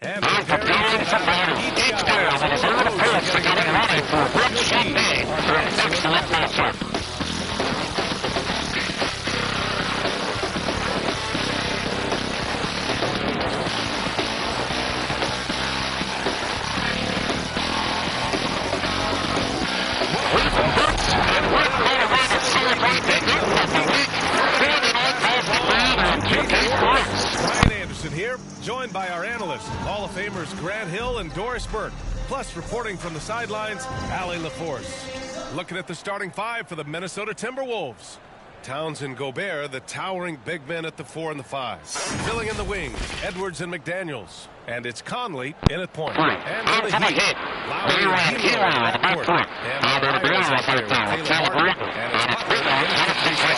And preparing to have each guy. Here, joined by our analysts, Hall of Famers Grant Hill and Doris Burke, plus reporting from the sidelines, Allie LaForce. Looking at the starting five for the Minnesota Timberwolves. Towns and Gobert, the towering big men at the 4 and the 5. Filling in the wings, Edwards and McDaniels. And it's Conley in at point. And for the Heat, Lowry and Hero at court. And Myers up there with Taylor Martin. And it's Butler in at the 3 spot.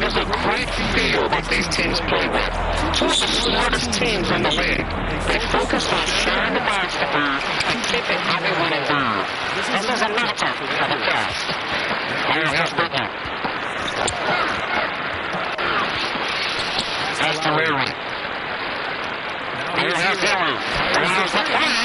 There's a great feel that these teams play with. Two of the smartest teams in the league. They focus on sharing the basketball and keeping how they want to do. This is a matchup for the best. Here's Butler. That's the Larry. Here's Larry. Here's the play.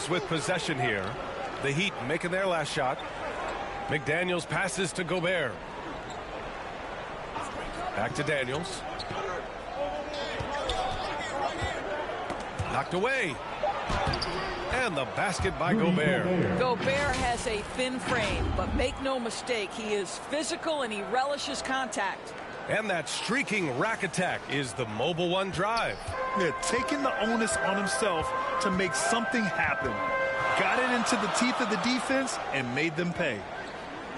With possession here, the Heat making their last shot. McDaniels passes to Gobert. Back to Daniels. Knocked away. And the basket by Gobert. Gobert has a thin frame, but make no mistake, he is physical and he relishes contact. And that streaking rack attack is the Mobile One drive. Yeah, taking the onus on himself to make something happen. Got it into the teeth of the defense and made them pay.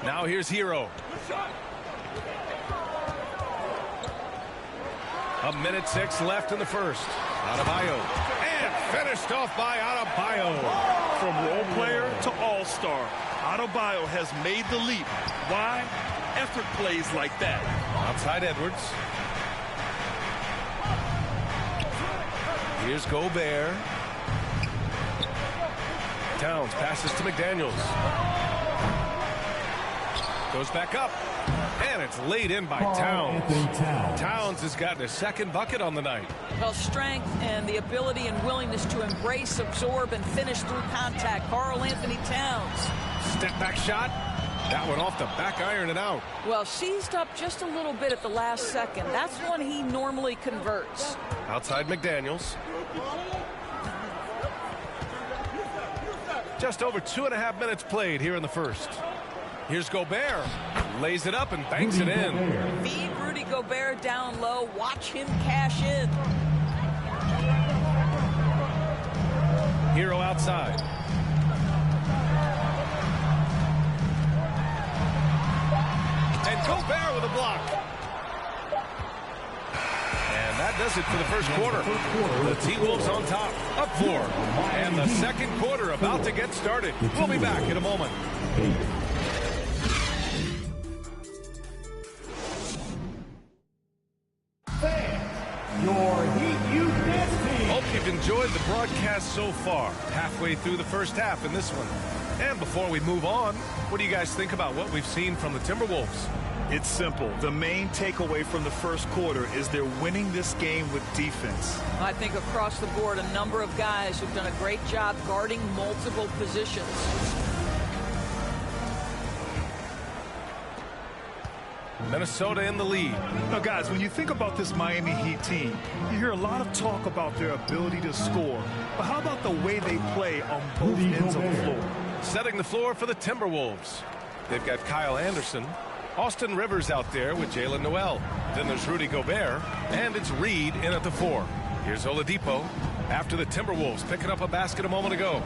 Now here's Hero. A minute 6 left in the first. Adebayo. And finished off by Adebayo. From role player to all-star, Adebayo has made the leap. Why? Effort plays like that. Outside Edwards. Here's Gobert. Towns passes to McDaniels. Goes back up. And it's laid in by Towns. Towns has gotten a second bucket on the night. Well, strength and the ability and willingness to embrace, absorb, and finish through contact. Karl-Anthony Towns. Step back shot. That one off the back iron and out. Well, seized up just a little bit at the last second. That's when he normally converts. Outside McDaniels. Just over 2.5 minutes played here in the first. Here's Gobert. Lays it up and banks it in. Feed Rudy Gobert down low. Watch him cash in. Hero outside. And Gobert with a block. And that does it for the first quarter. The T-Wolves on top, up 4. And the second quarter about to get started. We'll be back in a moment. Your Heat Youth Dance Team. Hope you've enjoyed the broadcast so far. Halfway through the first half in this one. And before we move on, what do you guys think about what we've seen from the Timberwolves? It's simple. The main takeaway from the first quarter is they're winning this game with defense. I think across the board, a number of guys who've done a great job guarding multiple positions. Minnesota in the lead. Now, guys, when you think about this Miami Heat team, you hear a lot of talk about their ability to score. But how about the way they play on both ends of the floor? Setting the floor for the Timberwolves. They've got Kyle Anderson, Austin Rivers out there with Jalen Noel. Then there's Rudy Gobert, and it's Reed in at the 4. Here's Oladipo after the Timberwolves picking up a basket a moment ago.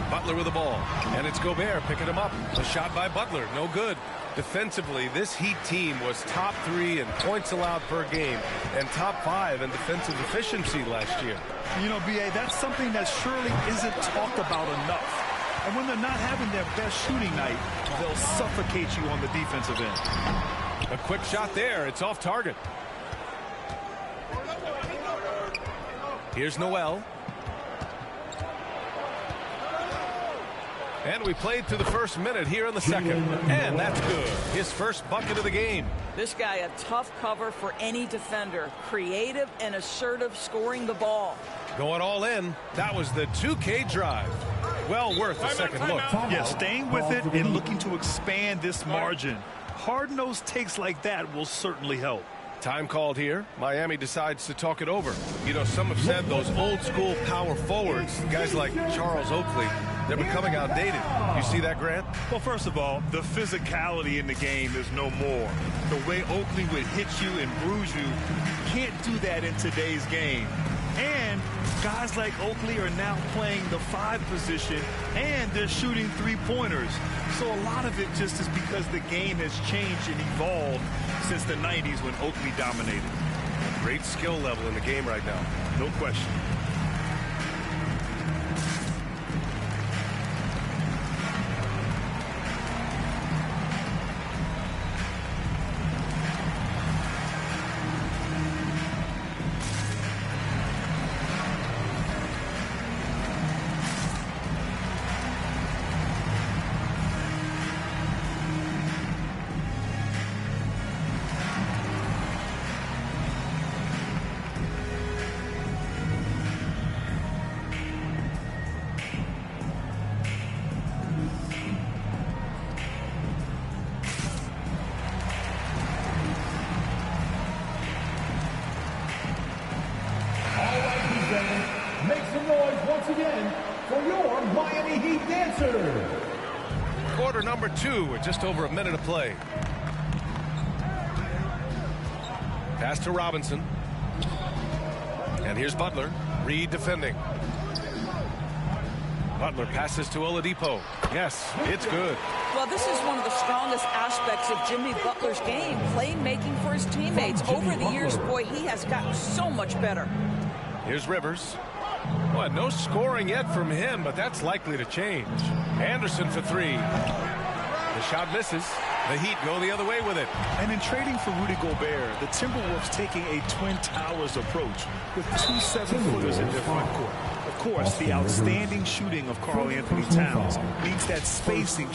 Butler with the ball, and it's Gobert picking him up. A shot by Butler, no good. Defensively, this Heat team was top 3 in points allowed per game and top 5 in defensive efficiency last year. You know, B.A., that's something that surely isn't talked about enough. And when they're not having their best shooting night, they'll suffocate you on the defensive end. A quick shot there. It's off target. Here's Noel. And we played through the first minute here in the second. And that's good. His first bucket of the game. This guy, a tough cover for any defender. Creative and assertive scoring the ball. Going all in. That was the 2K drive. Well worth a second look. Yeah, staying with it and looking to expand this margin. Hard-nosed takes like that will certainly help. Time called here. Miami decides to talk it over. You know, some have said those old-school power forwards, guys like Charles Oakley, they're becoming outdated. You see that, Grant? Well, first of all, the physicality in the game is no more. The way Oakley would hit you and bruise you, can't do that in today's game. And guys like Oakley are now playing the 5 position, and they're shooting 3-pointers. So a lot of it just is because the game has changed and evolved since the 90s when Oakley dominated. Great skill level in the game right now. No question. Make some noise once again for your Miami Heat dancers. Quarter number 2 with just over a minute of play. Pass to Robinson. And here's Butler. Reed defending. Butler passes to Oladipo. Yes, it's good. Well, this is one of the strongest aspects of Jimmy Butler's game, playmaking for his teammates. Over the years, boy, he has gotten so much better. Here's Rivers. Well, no scoring yet from him, but that's likely to change. Anderson for 3. The shot misses. The Heat go the other way with it. And in trading for Rudy Gobert, the Timberwolves taking a Twin Towers approach with 2 7-footers in their front court. Of course, the outstanding shooting of Karl Anthony Towns means that spacing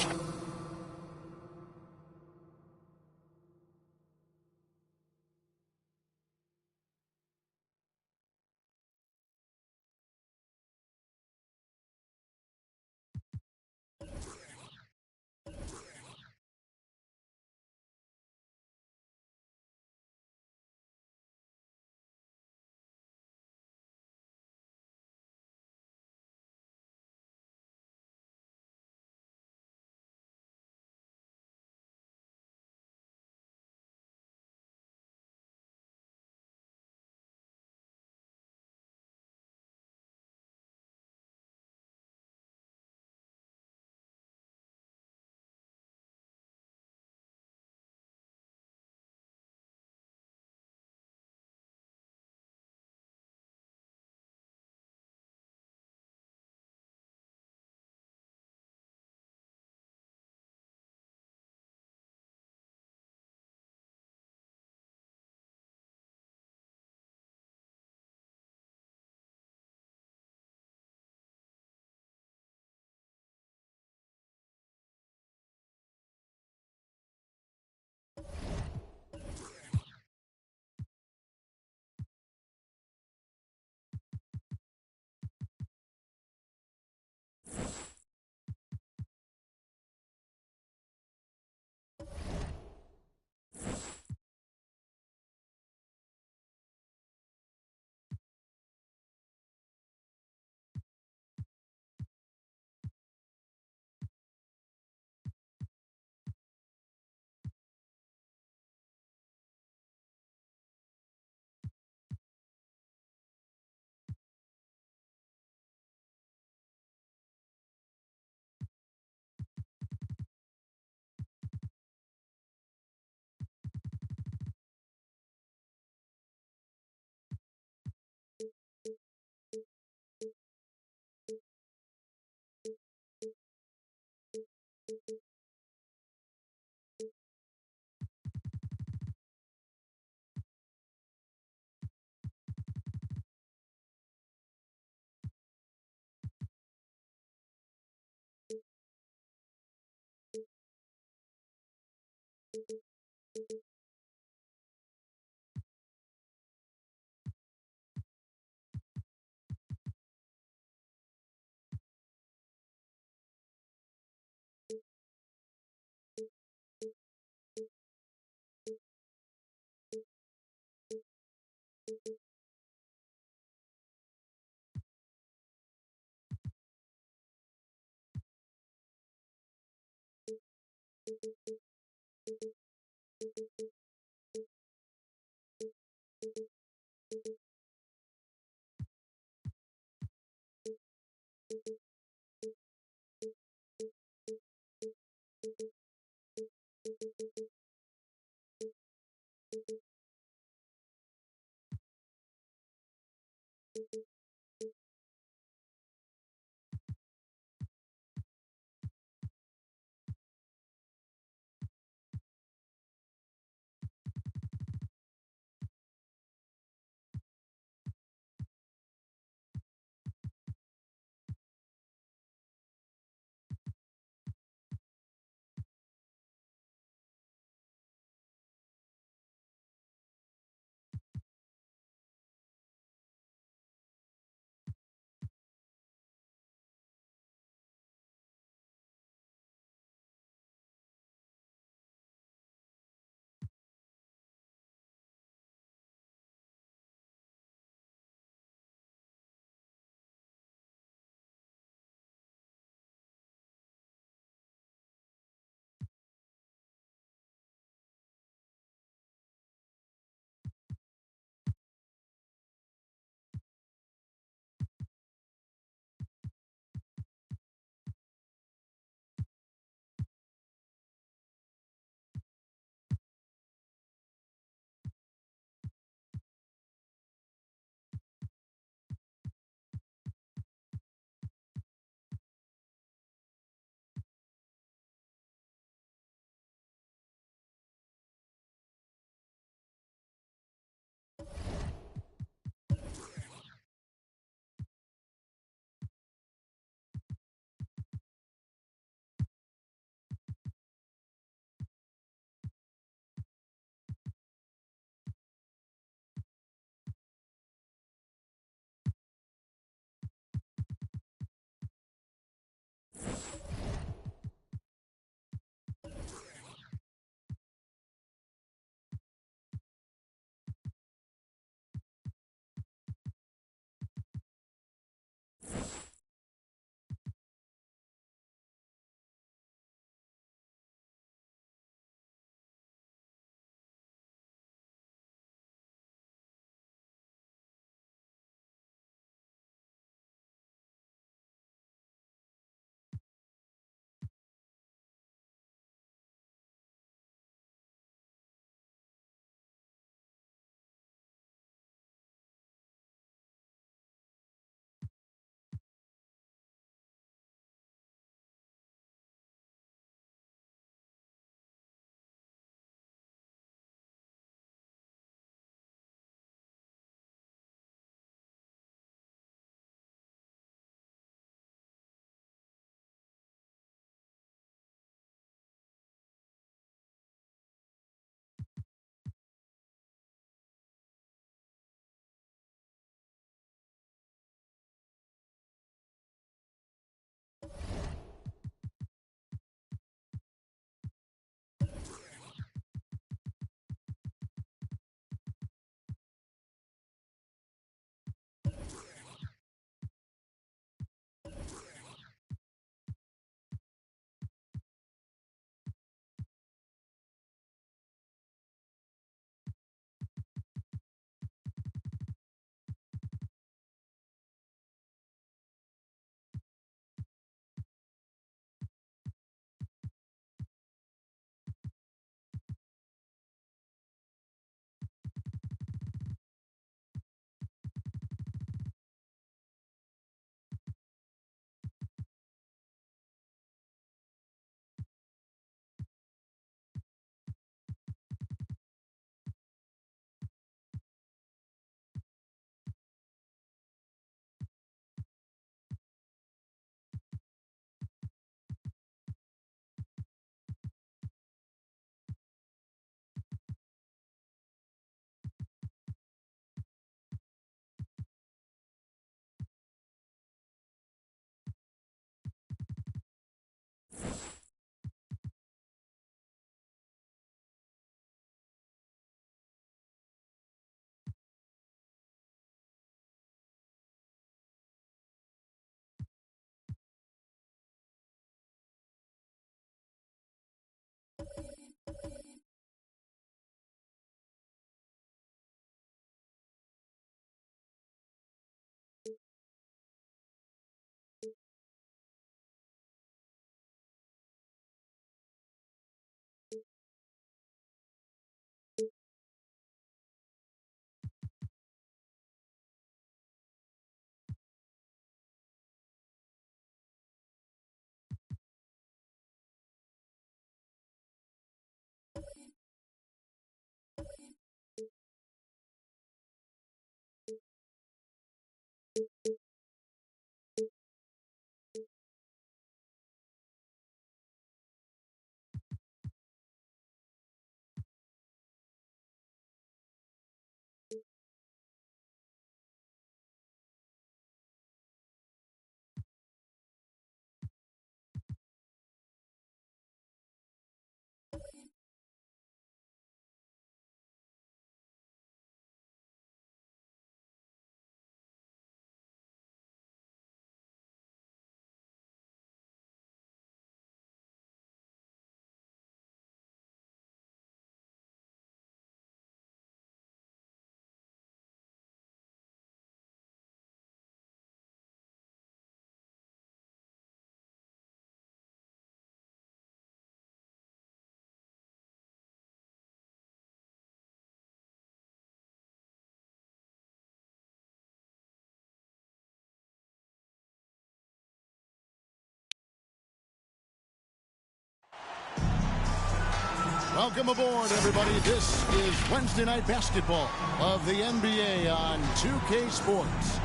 Welcome aboard, everybody. This is Wednesday Night Basketball of the NBA on 2K Sports.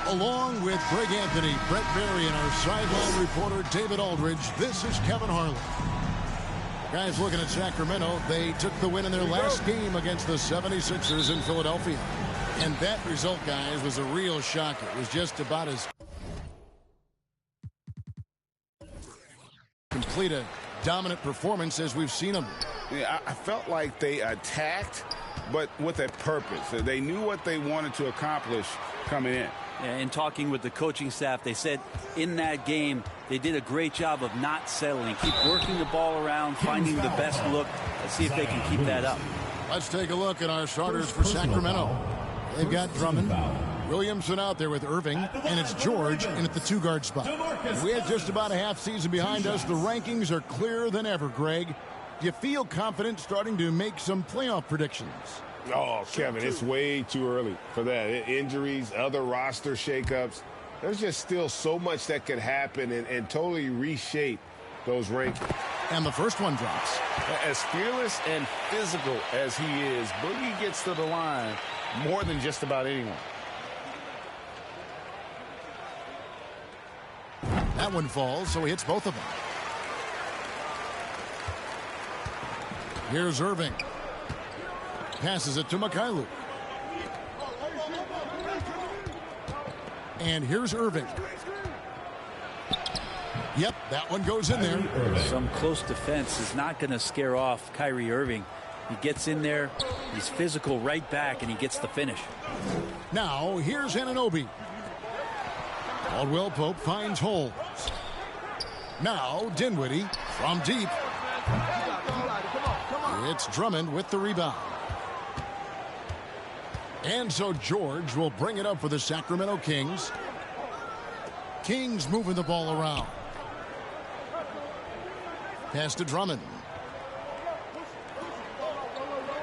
Along with Greg Anthony, Brett Berry, and our sideline reporter, David Aldridge, this is Kevin Harlan. Guys, looking at Sacramento, they took the win in their last game against the 76ers in Philadelphia. And that result, guys, was a real shocker. It was just about as complete a dominant performance as we've seen them. Yeah, I felt like they attacked, but with a purpose. They knew what they wanted to accomplish coming in. In talking with the coaching staff, they said in that game they did a great job of not settling. Keep working the ball around, finding the best look. Let's see if they can keep that up. Let's take a look at our starters for Sacramento. They've got Drummond, Williamson out there with Irving, and it's George in at the two-guard spot. We had just about a half season behind us. The rankings are clearer than ever, Greg. Do you feel confident starting to make some playoff predictions? Oh, Kevin, it's way too early for that. Injuries, other roster shakeups. There's just still so much that could happen and totally reshape those rankings. And the first one drops. As fearless and physical as he is, Boogie gets to the line more than just about anyone. That one falls, so he hits both of them. Here's Irving. Passes it to Mikhailuk. And here's Irving. Yep, that one goes in there. Some close defense is not going to scare off Kyrie Irving. He gets in there, he's physical right back, and he gets the finish. Now, here's Anunoby. Caldwell Pope finds holes. Now, Dinwiddie from deep. It's Drummond with the rebound. And so George will bring it up for the Sacramento Kings. Kings moving the ball around. Pass to Drummond.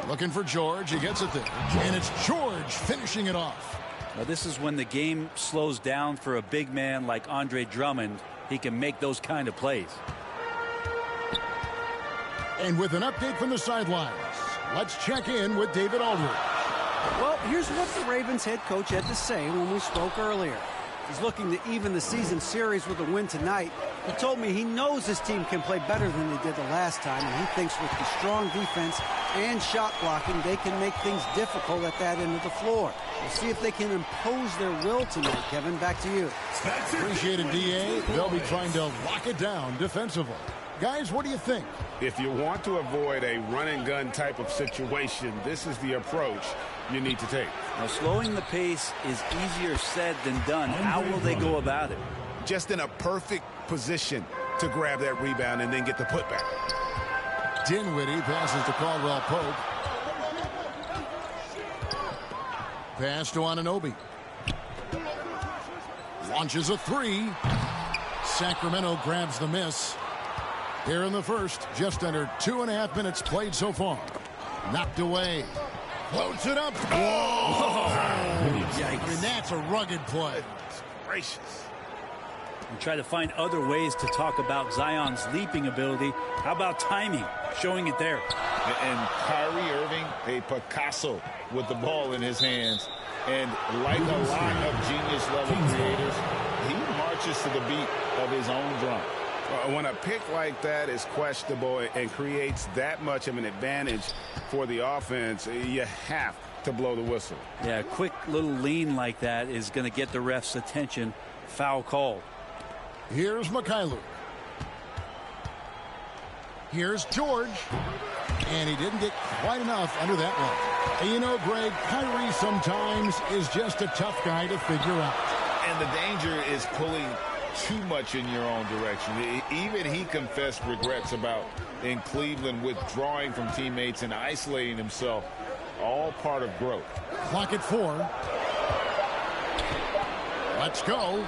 Looking for George. He gets it there. And it's George finishing it off. Now this is when the game slows down for a big man like Andre Drummond. He can make those kind of plays. And with an update from the sidelines, let's check in with David Aldridge. Well, here's what the Ravens head coach had to say when we spoke earlier. He's looking to even the season series with a win tonight. He told me he knows his team can play better than they did the last time, and he thinks with the strong defense and shot blocking, they can make things difficult at that end of the floor. We'll see if they can impose their will tonight. Kevin, back to you. Appreciate it, D.A. They'll be trying to lock it down defensively. Guys, what do you think? If you want to avoid a run-and-gun type of situation, this is the approach you need to take. Now, slowing the pace is easier said than done. How will they go about it? Just in a perfect position to grab that rebound and then get the putback. Dinwiddie passes to Caldwell Pope. Pass to Anunoby. Launches a three. Sacramento grabs the miss. Here in the first, just under 2.5 minutes played so far. Knocked away. Floats it up. Whoa! Yikes. And that's a rugged play. Gracious. And try to find other ways to talk about Zion's leaping ability. How about timing? Showing it there. And Kyrie Irving, a Picasso with the ball in his hands. And like a lot of genius-level creators, he marches to the beat of his own drum. When a pick like that is questionable and creates that much of an advantage for the offense, you have to blow the whistle. Yeah, a quick little lean like that is going to get the ref's attention. Foul called. Here's Mikhailuk. Here's George. And he didn't get quite enough under that one. And you know, Greg, Kyrie sometimes is just a tough guy to figure out. And the danger is pulling too much in your own direction. Even he confessed regrets about in Cleveland withdrawing from teammates and isolating himself. All part of growth. Clock at 4. Let's go.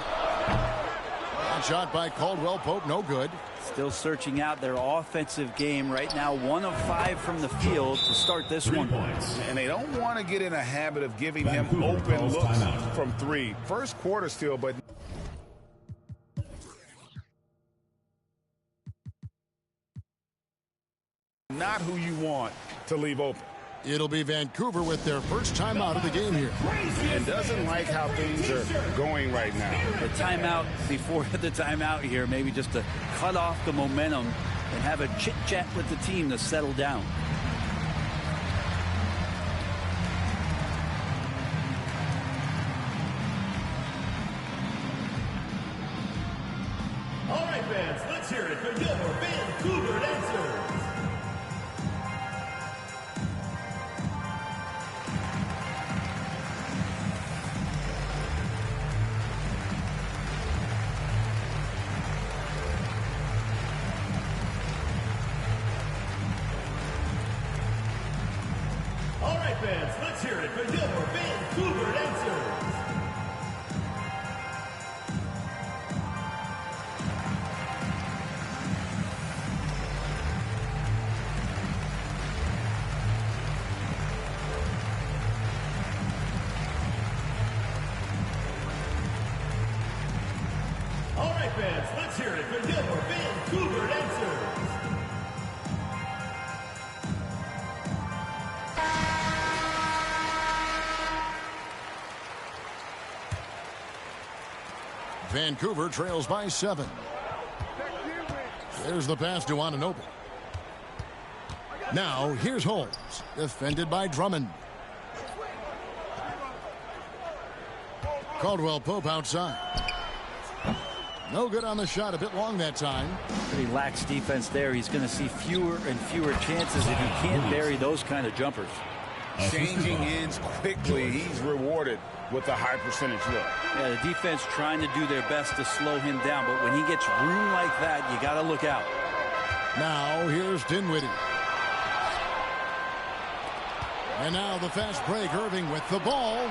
Shot by Caldwell Pope, no good. Still searching out their offensive game right now. 1 of 5 from the field to start this one. And they don't want to get in a habit of giving him open looks from 3. First quarter still, but not who you want to leave open. It'll be Vancouver with their first timeout of the game here. And doesn't like how things are going right now. The timeout before the timeout here, maybe just to cut off the momentum and have a chit-chat with the team to settle down. All right, fans, let's hear it for your Vancouver dancers. All right, fans, let's hear it for your Vancouver dancers. All right, fans, let's hear it for your Vancouver dancers. Vancouver trails by 7. There's the pass to Anunoby. Now, here's Holmes, defended by Drummond. Caldwell Pope outside. No good on the shot, a bit long that time. Pretty lax defense there. He's going to see fewer and fewer chances if he can't bury those kind of jumpers. Changing ends quickly. He's rewarded with a high percentage look. Yeah, the defense trying to do their best to slow him down, but when he gets room like that, you got to look out. Now, here's Dinwiddie. And now the fast break. Irving with the ball.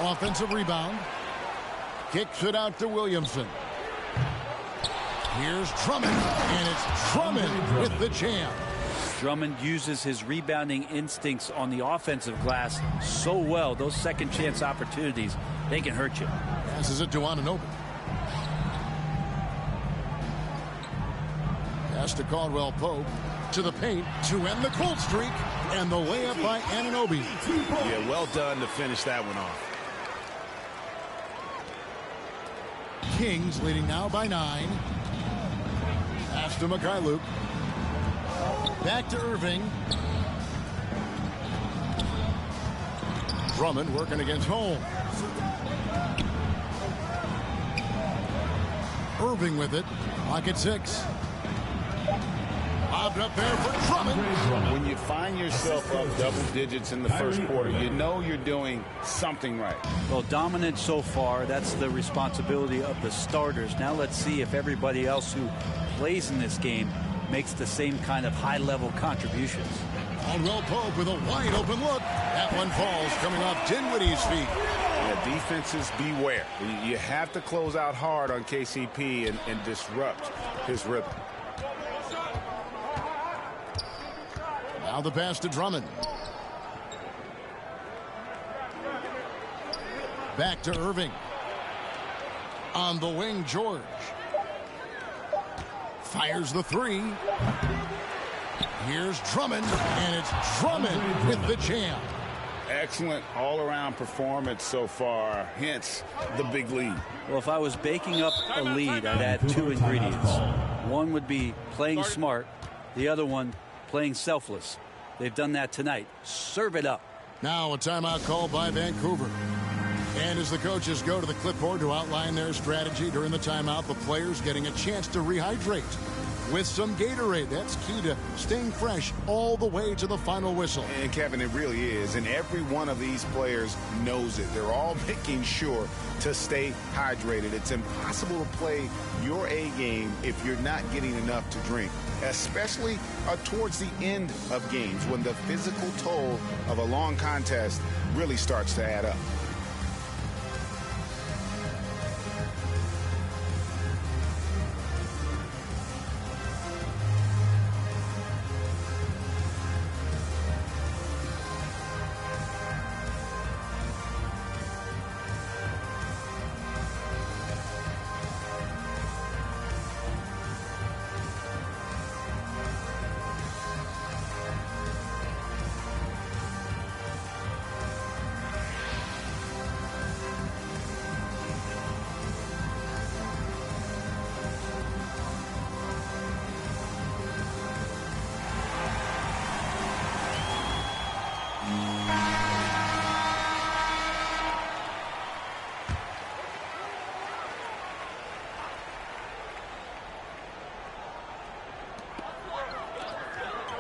Offensive rebound. Kicks it out to Williamson. Here's Drummond. And it's Drummond with the jam. Drummond uses his rebounding instincts on the offensive glass so well. Those second chance opportunities, they can hurt you. Passes it to Anunoby. Pass to Caldwell Pope. To the paint to end the cold streak. And the layup by Anunoby. Yeah, well done to finish that one off. Kings leading now by 9. Pass to Mikhailuk. Back to Irving. Drummond working against Holmes. Irving with it. Pocket 6. Bobbed up there for Drummond. When you find yourself up double digits in the first quarter, you know you're doing something right. Well, dominant so far. That's the responsibility of the starters. Now let's see if everybody else who plays in this game makes the same kind of high-level contributions. Caldwell Pope with a wide-open look. That one falls coming off Dinwiddie's feet. Yeah, defenses beware. You have to close out hard on KCP and disrupt his rhythm. Now the pass to Drummond. Back to Irving. On the wing, George. Fires the 3. Here's Drummond, and it's Drummond with the jam. Excellent all-around performance so far, hence the big lead. Well, if I was baking up a lead, I'd add 2 ingredients. One would be playing smart. The other one, playing selfless. They've done that tonight. Serve it up. Now a timeout called by Vancouver. And as the coaches go to the clipboard to outline their strategy during the timeout, the players getting a chance to rehydrate with some Gatorade. That's key to staying fresh all the way to the final whistle. And Kevin, it really is. And every one of these players knows it. They're all making sure to stay hydrated. It's impossible to play your A game if you're not getting enough to drink, especially towards the end of games when the physical toll of a long contest really starts to add up.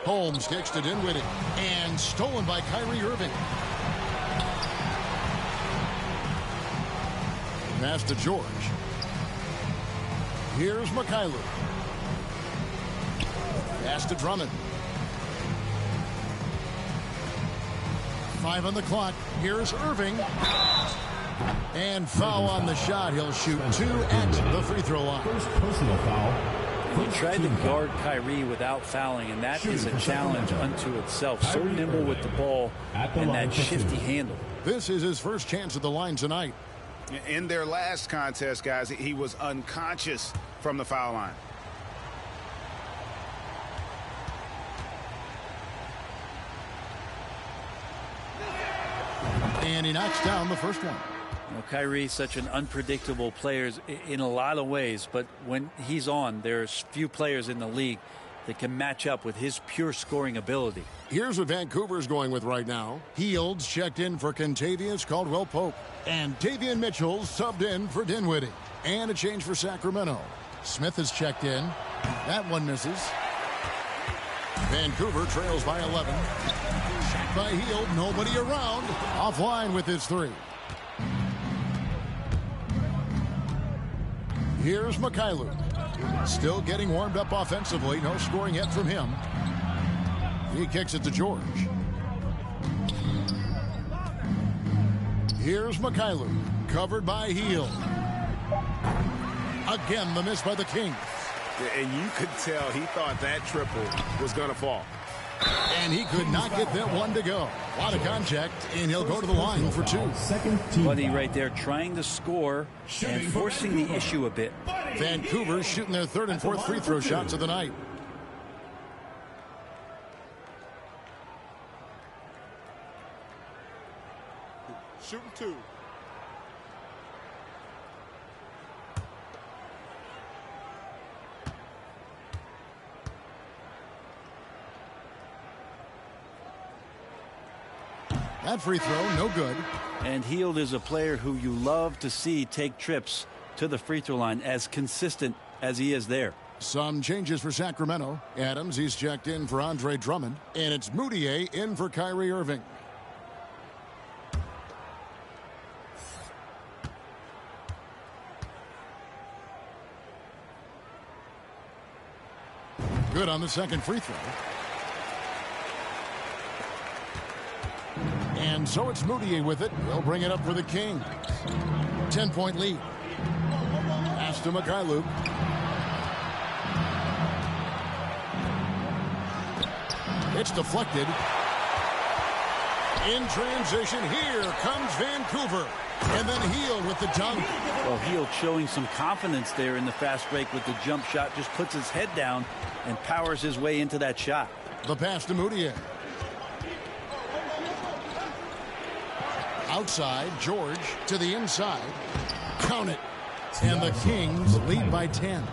Holmes kicks to Dinwiddie. And stolen by Kyrie Irving. Pass to George. Here's McKaylu. Pass to Drummond. 5 on the clock. Here's Irving. And foul on the shot. He'll shoot 2 at the free throw line. First personal foul. He tried to guard Kyrie without fouling, and that is a challenge unto itself. So nimble with the ball and that shifty handle. This is his first chance at the line tonight. In their last contest, guys, he was unconscious from the foul line. And he knocks down the first one. Well, Kyrie's such an unpredictable player in a lot of ways, but when he's on, there's few players in the league that can match up with his pure scoring ability. Here's what Vancouver's going with right now. Fields checked in for Kentavious Caldwell-Pope. And Davion Mitchell subbed in for Dinwiddie. And a change for Sacramento. Smith is checked in. That one misses. Vancouver trails by 11. Shot by Hield. Nobody around. Offline with his 3. Here's McKaylu. Still getting warmed up offensively. No scoring yet from him. He kicks it to George. Here's McKaylu. Covered by Hield. Again, the miss by the Kings. And you could tell he thought that triple was going to fall. And he could not get that one to go. A lot of contact, and he'll go to the line for 2. Buddy right there trying to score and forcing the issue a bit. Vancouver shooting their 3rd and 4th free throw shots of the night. Shooting 2. That free throw, no good. And Hield is a player who you love to see take trips to the free throw line, as consistent as he is there. Some changes for Sacramento. Adams, he's checked in for Andre Drummond. And it's Moutier in for Kyrie Irving. Good on the second free throw. And so it's Moutier with it. He'll bring it up for the Kings. 10-point lead. Pass to McKaylu. It's deflected. In transition, here comes Vancouver. And then Hield with the dunk. Well, Hield showing some confidence there in the fast break with the jump shot. Just puts his head down and powers his way into that shot. The pass to Moutier. Outside, George to the inside. Count it. And the Kings lead by 10.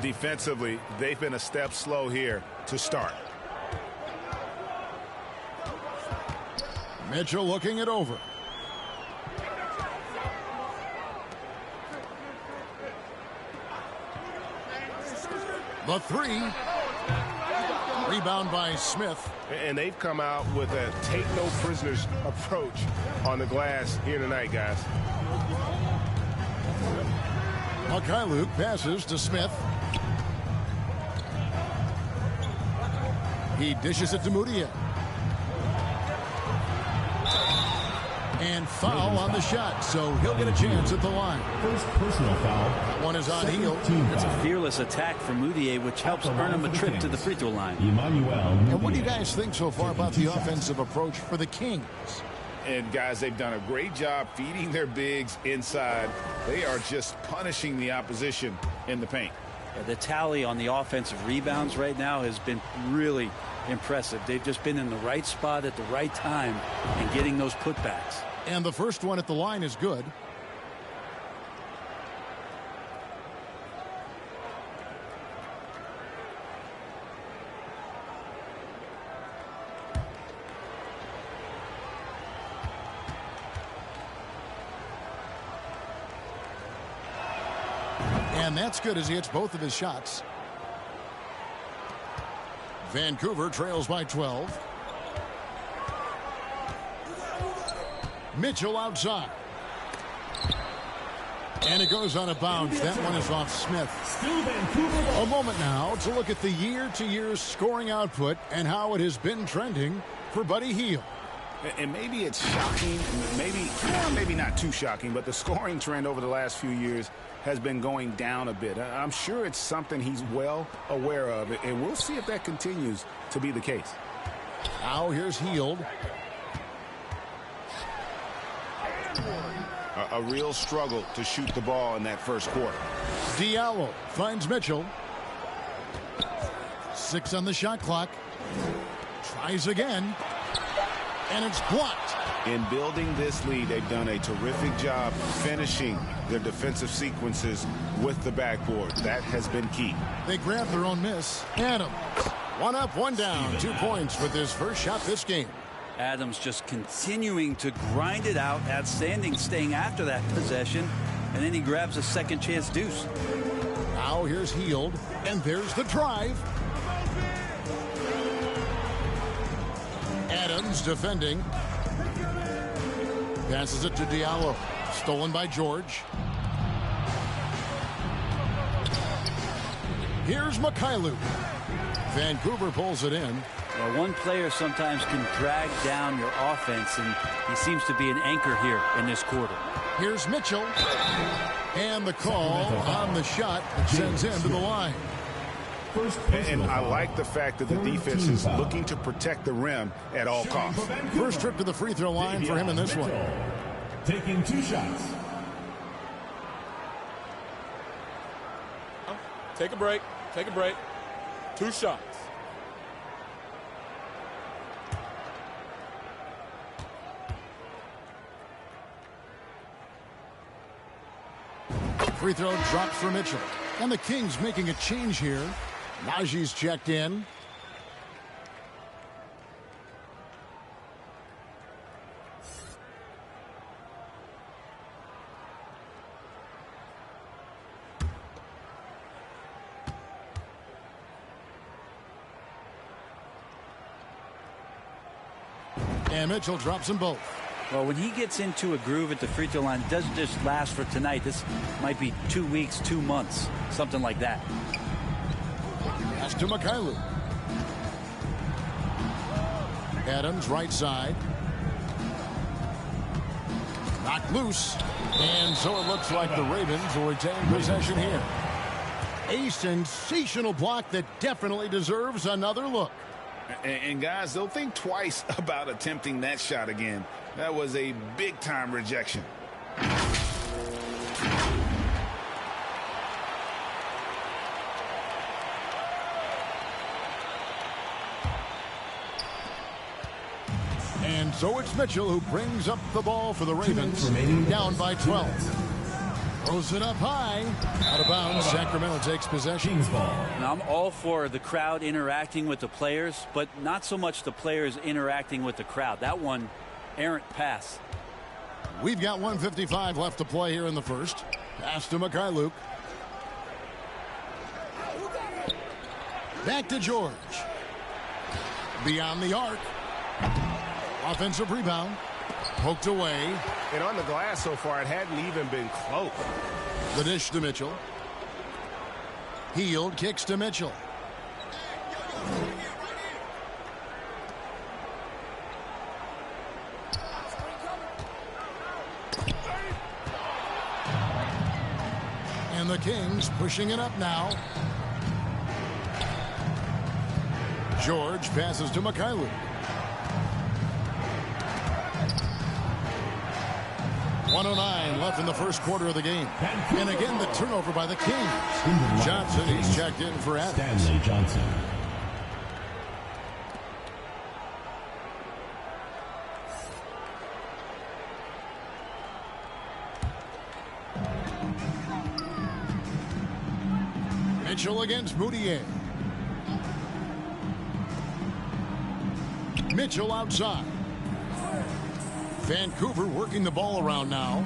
Defensively, they've been a step slow here to start. Mitchell looking it over. The 3. Rebound by Smith. And they've come out with a take no prisoners approach on the glass here tonight, guys. McKaylu passes to Smith. He dishes it to Moutier. And foul on the shot, so he'll get a chance at the line. First personal foul. That one is on Hield. It's a fearless attack from Moutier, which helps earn him a trip to the free throw line. And what do you guys think so far about the offensive approach for the Kings? And, guys, they've done a great job feeding their bigs inside. They are just punishing the opposition in the paint. Yeah, the tally on the offensive rebounds right now has been really impressive. They've just been in the right spot at the right time and getting those putbacks. And the first one at the line is good. And that's good as he hits both of his shots. Vancouver trails by 12. Mitchell outside. And it goes out of bounds. That one is off Smith. A moment now to look at the year-to-year scoring output and how it has been trending for Buddy Hield. And maybe it's shocking, maybe not too shocking, but the scoring trend over the last few years has been going down a bit. I'm sure it's something he's well aware of, and we'll see if that continues to be the case. Now here's Hield. A real struggle to shoot the ball in that first quarter. Diallo finds Mitchell. 6 on the shot clock. Tries again. And it's blocked. In building this lead, they've done a terrific job finishing their defensive sequences with the backboard. That has been key. They grab their own miss. Adams. 1 up, 1 down. 2 points with his first shot this game. Adams just continuing to grind it out. Outstanding staying after that possession. And then he grabs a second chance deuce. Now here's Hield. And there's the drive. Adams defending. Passes it to Diallo. Stolen by George. Here's Mikhailuk. Vancouver pulls it in. Well, one player sometimes can drag down your offense, and he seems to be an anchor here in this quarter. Here's Mitchell. And the call on the shot that sends him to the line. And I like the fact that the defense is looking to protect the rim at all costs. First trip to the free throw line for him in this one. Taking 2 shots. Take a break. Take a break. 2 shots. Free throw drops for Mitchell. And the Kings making a change here. Najee's checked in. And Mitchell drops them both. Well, when he gets into a groove at the free throw line, it doesn't just last for tonight. This might be 2 weeks, 2 months, something like that. Pass to Mikhailuk. Adams right side. Knocked loose. And so it looks like the Ravens will retain possession here. A sensational block that definitely deserves another look. And guys, they'll think twice about attempting that shot again. That was a big-time rejection. And so it's Mitchell who brings up the ball for the Ravens, down by 12. Throws it up high. Out of bounds. Sacramento takes possession. Now, I'm all for the crowd interacting with the players, but not so much the players interacting with the crowd. That one, errant pass. We've got 1:55 left to play here in the first. Pass to Mikhailuk. Back to George. Beyond the arc. Offensive rebound. Poked away. And on the glass so far, it hadn't even been close. The dish to Mitchell. Hield kicks to Mitchell. And the Kings pushing it up now. George passes to Mikhailuk. .109 left in the first quarter of the game. And again, the turnover by the Kings. Johnson, he's checked in for Adams. Stanley Johnson. Mitchell against Moutier. Mitchell outside. Vancouver working the ball around now.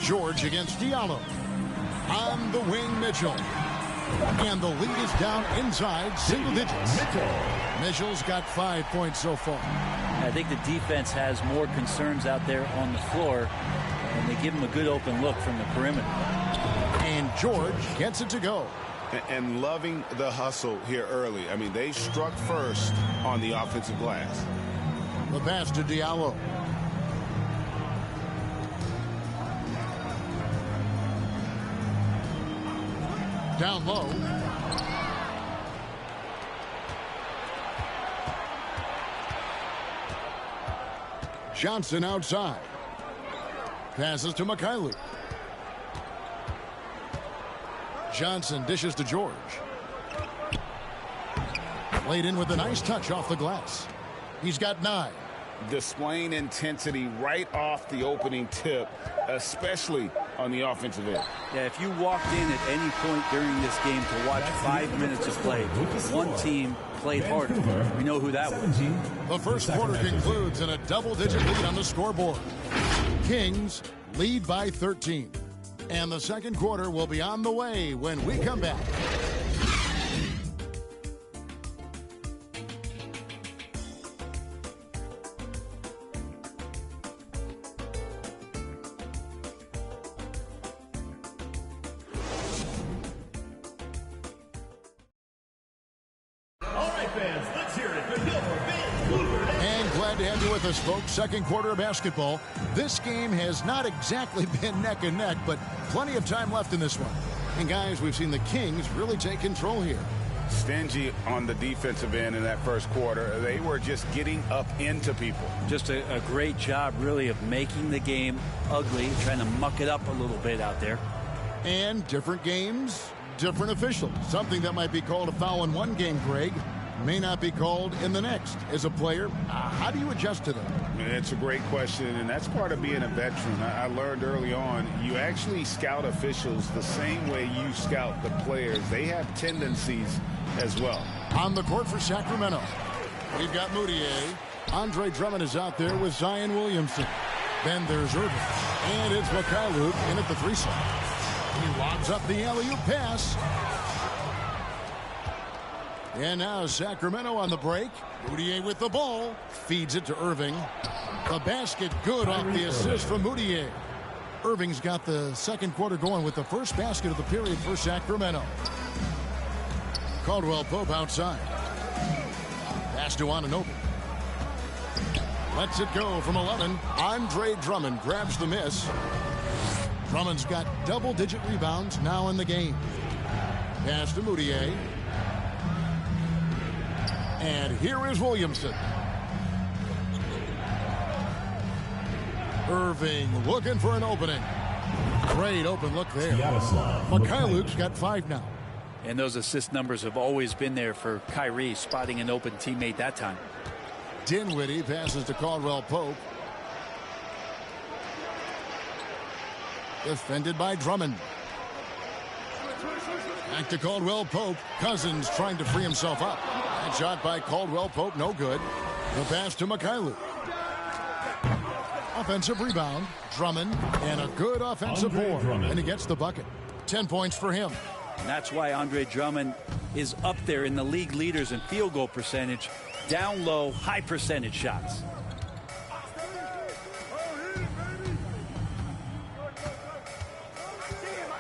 George against Diallo. On the wing, Mitchell. And the lead is down inside single digits. Mitchell's got 5 points so far. I think the defense has more concerns out there on the floor, and they give him a good open look from the perimeter. And George gets it to go. And loving the hustle here early. I mean, they struck first on the offensive glass. The pass to Diallo. Down low. Johnson outside. Passes to Mikhailuk. Johnson dishes to George. Laid in with a nice touch off the glass. He's got 9. Displaying intensity right off the opening tip, especially on the offensive end. Yeah, if you walked in at any point during this game to watch 5 minutes of play, one team played harder. We know who that was. The first quarter concludes in a double-digit lead on the scoreboard. Kings lead by 13. And the second quarter will be on the way when we come back. With us, folks. Second quarter of basketball. This game has not exactly been neck and neck, but plenty of time left in this one. And guys, we've seen the Kings really take control here. Stingy on the defensive end in that first quarter. They were just getting up into people. Just a great job, really, of making the game ugly, trying to muck it up a little bit out there. And different games, different officials. Something that might be called a foul in one game, Greg, may not be called in the next. As a player, how do you adjust to that? It's a great question, and that's part of being a veteran. I learned early on, you actually scout officials the same way you scout the players. They have tendencies as well. On the court for Sacramento, we've got Moutier. Andre Drummond is out there with Zion Williamson. Then there's Irving. And it's Mikhailuk in at the 3 slot. He lobs up the alley-oop pass. And now Sacramento on the break. Moutier with the ball. Feeds it to Irving. The basket good off the assist from Moutier. Irving's got the second quarter going with the first basket of the period for Sacramento. Caldwell Pope outside. Pass to Anunoby. Lets it go from 11. Andre Drummond grabs the miss. Drummond's got double-digit rebounds now in the game. Pass to Moutier. And here is Williamson. Irving looking for an opening. Great open look there. Mikhailuk's got 5 now. And those assist numbers have always been there for Kyrie, spotting an open teammate that time. Dinwiddie passes to Caldwell Pope. Defended by Drummond. Back to Caldwell Pope. Cousins trying to free himself up. That shot by Caldwell Pope, no good. The pass to Mikhailuk. Offensive rebound. Drummond. And a good offensive board. And he gets the bucket. 10 points for him. And that's why Andre Drummond is up there in the league leaders in field goal percentage. Down low, high percentage shots.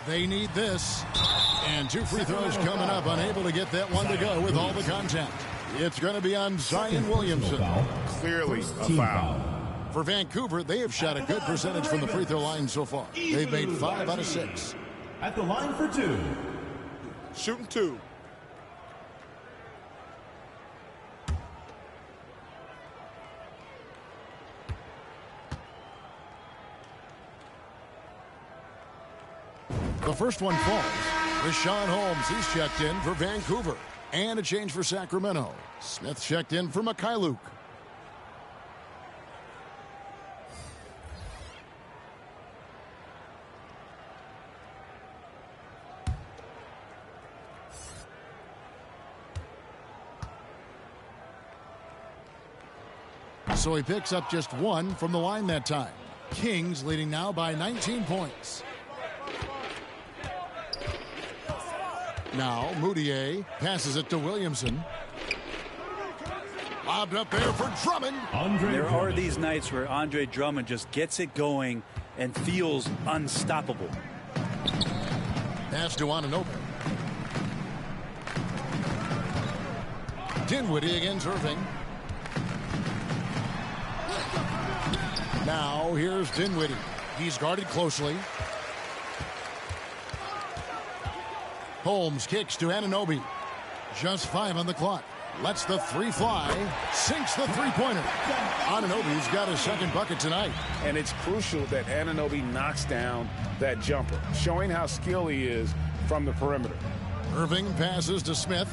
They need this. And 2 free throws coming up. Unable to get that one to go with all the contact. It's going to be on Zion Williamson. Clearly a foul. For Vancouver, they have shot a good percentage from the free throw line so far. They've made 5 out of 6. At the line for 2. Shooting 2. The first one falls. Richaun Holmes, he's checked in for Vancouver. And a change for Sacramento. Smith checked in for Mikhailuk. So he picks up just 1 from the line that time. Kings leading now by 19 points. Now Moutier passes it to Williamson. Lobbed up there for Drummond. There are these nights where Andre Drummond just gets it going and feels unstoppable. Pass to Anunoby. Dinwiddie against Irving. Now here's Dinwiddie. He's guarded closely. Holmes kicks to Anunoby. Just 5 on the clock. Lets the 3 fly. Sinks the three-pointer. Anunoby's got his second bucket tonight. And it's crucial that Anunoby knocks down that jumper, showing how skilled he is from the perimeter. Irving passes to Smith.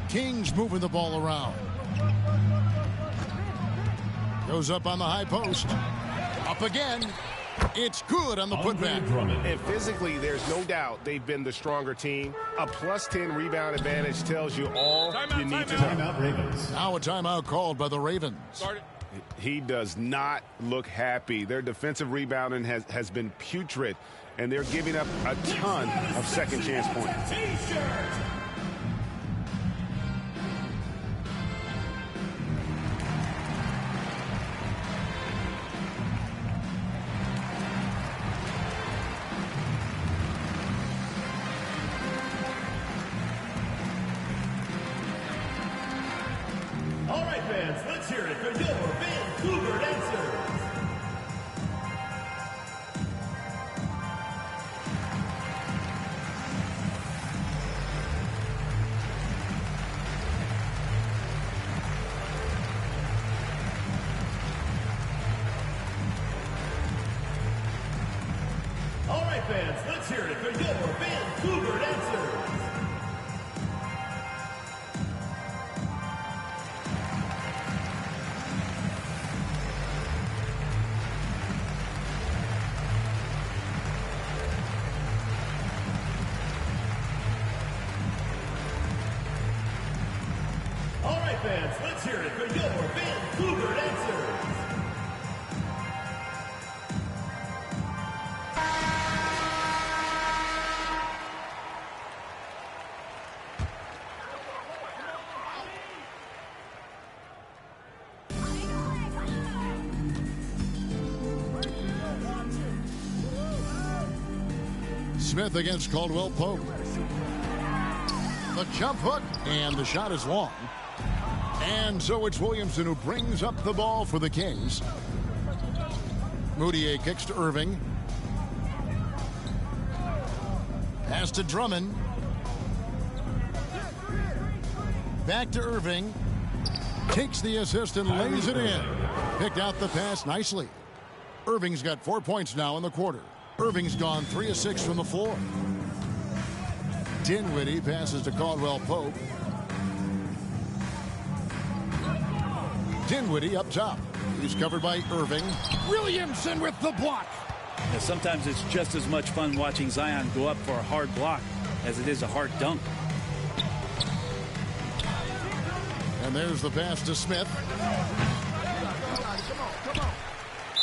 King's moving the ball around. Goes up on the high post. Up again. It's good on the putback. And physically, there's no doubt they've been the stronger team. A +10 rebound advantage tells you all you need to know. Now a timeout called by the Ravens. He does not look happy. Their defensive rebounding has been putrid, and they're giving up a ton of second chance points. All right, fans, let's hear it for your Vancouver dancers. All right, fans, let's hear it for your Vancouver dancers. All right, fans, let's hear it for your Vancouver dancers. Smith against Caldwell Pope. The jump hook, and the shot is long. And so it's Williamson who brings up the ball for the Kings. Moutier kicks to Irving. Pass to Drummond. Back to Irving. Takes the assist and lays it in. Picked out the pass nicely. Irving's got 4 points now in the quarter. Irving's gone 3 of 6 from the floor. Dinwiddie passes to Caldwell Pope. Dinwiddie up top. He's covered by Irving. Williamson with the block. Yeah, sometimes it's just as much fun watching Zion go up for a hard block as it is a hard dunk. And there's the pass to Smith.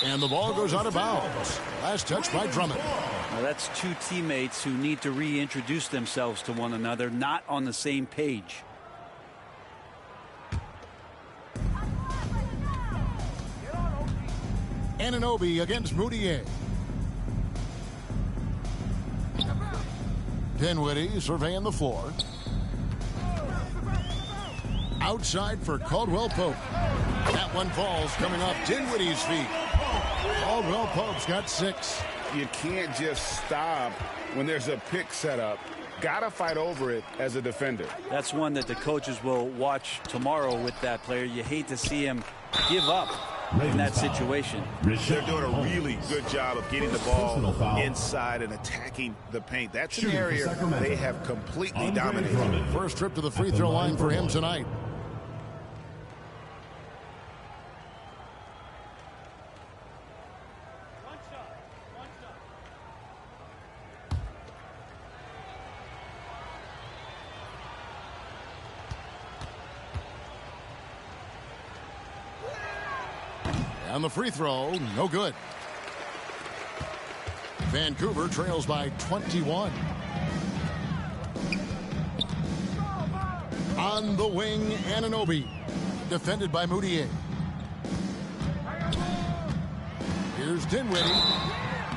And the ball goes out of bounds. Last touch by Drummond. Now that's two teammates who need to reintroduce themselves to one another, not on the same page. Anunoby against Moutier. Dinwiddie surveying the floor. Outside for Caldwell Pope. That one falls coming off Dinwiddie's feet. Caldwell Pope's got 6. You can't just stop when there's a pick set up. Gotta fight over it as a defender. That's one that the coaches will watch tomorrow with that player. You hate to see him give up in that situation. They're doing a really good job of getting the ball inside and attacking the paint. That's an area they have completely dominated. First trip to the free throw line for him tonight. And the free throw, no good. Vancouver trails by 21. On the wing, Anunoby. Defended by Moutier. Here's Dinwiddie.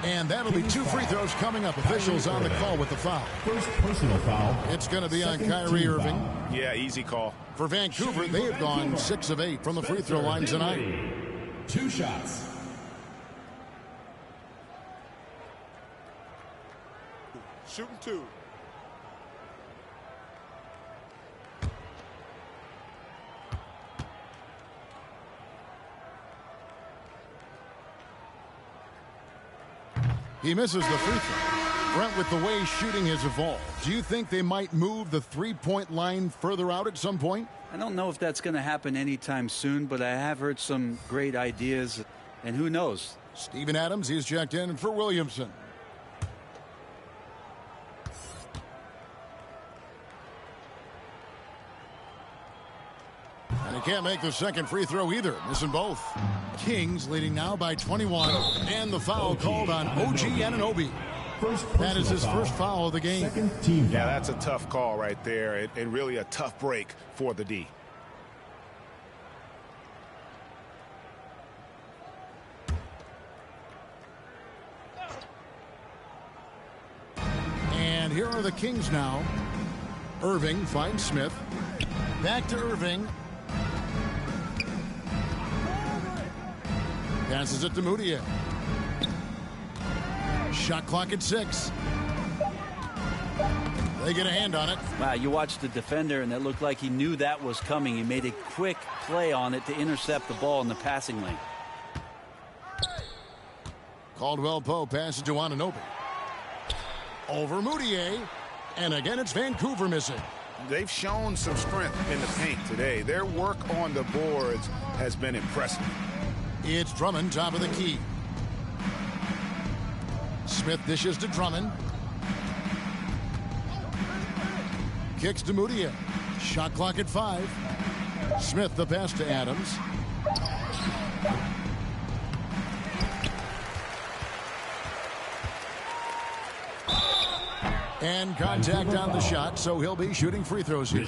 And that'll be 2 free throws coming up. Officials on the call with the foul. First personal foul. It's going to be on Kyrie Irving. Yeah, easy call. For Vancouver, they have gone 6 of 8 from the free throw line tonight. 2 shots. Shooting 2. He misses the free throw. Brent, with the way shooting has evolved, do you think they might move the three-point line further out at some point? I don't know if that's going to happen anytime soon, but I have heard some great ideas, and who knows? Steven Adams, he's checked in for Williamson. And he can't make the second free throw either, missing both. Kings leading now by 21, and the foul called on OG Anunoby. That is his first foul of the game. Yeah, that's a tough call right there, and really a tough break for the D. And here are the Kings now. Irving finds Smith. Back to Irving. Passes it to Moutier. Shot clock at 6. They get a hand on it. Wow, you watched the defender, and it looked like he knew that was coming. He made a quick play on it to intercept the ball in the passing lane. Caldwell Pope passes to Anunoby. Over Moutier. And again, it's Vancouver missing. They've shown some strength in the paint today. Their work on the boards has been impressive. It's Drummond, top of the key. Smith dishes to Drummond. Kicks to Moutier. Shot clock at 5. Smith the pass to Adams. And contact on the shot, so he'll be shooting free throws here.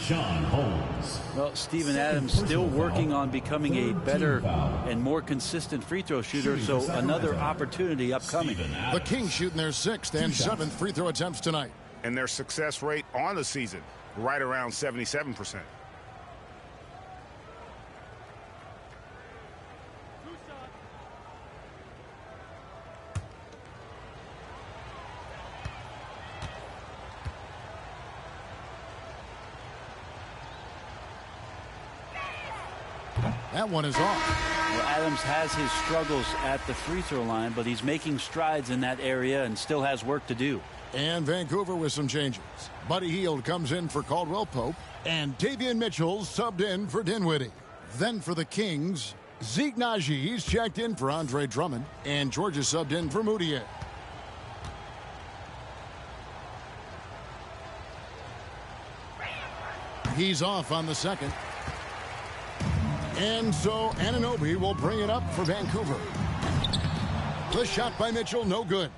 Well, Steven Adams still working on becoming a better and more consistent free throw shooter, so another opportunity upcoming. The Kings shooting their 6th and 7th free throw attempts tonight. And their success rate on the season, right around 77%. That one is off. Well, Adams has his struggles at the free throw line, but he's making strides in that area and still has work to do. And Vancouver with some changes. Buddy Hield comes in for Caldwell Pope, and Davion Mitchell subbed in for Dinwiddie. Then for the Kings, Zeke Naji, he's checked in for Andre Drummond, and Georgia subbed in for Moutier. He's off on the second. And so Anunoby will bring it up for Vancouver. The shot by Mitchell, no good.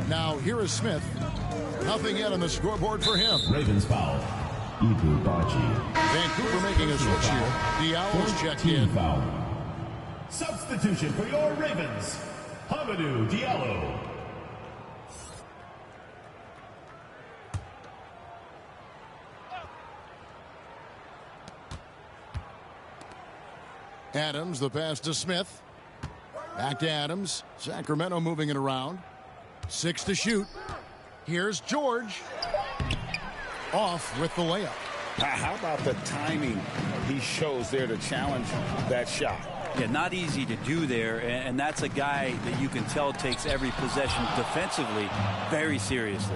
Now here is Smith. Nothing yet on the scoreboard for him. Ravens foul. Vancouver making a switch here. Diallo's checked in. Foul. Substitution for your Ravens. Hamidou Diallo. Adams, the pass to Smith. Back to Adams. Sacramento moving it around. 6 to shoot. Here's George. Off with the layup. How about the timing he shows there to challenge that shot? Yeah, not easy to do there, and that's a guy that you can tell takes every possession defensively very seriously.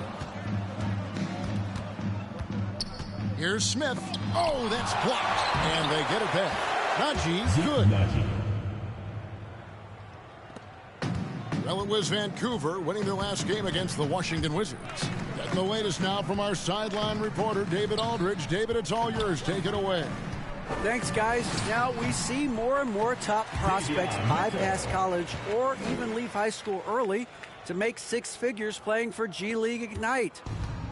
Here's Smith. Oh, that's blocked. And they get it back. Naji's good. Well, it was Vancouver winning their last game against the Washington Wizards. Getting the latest now from our sideline reporter, David Aldridge. David, it's all yours. Take it away. Thanks, guys. Now we see more and more top prospects bypass college or even leave high school early to make six figures playing for G League Ignite.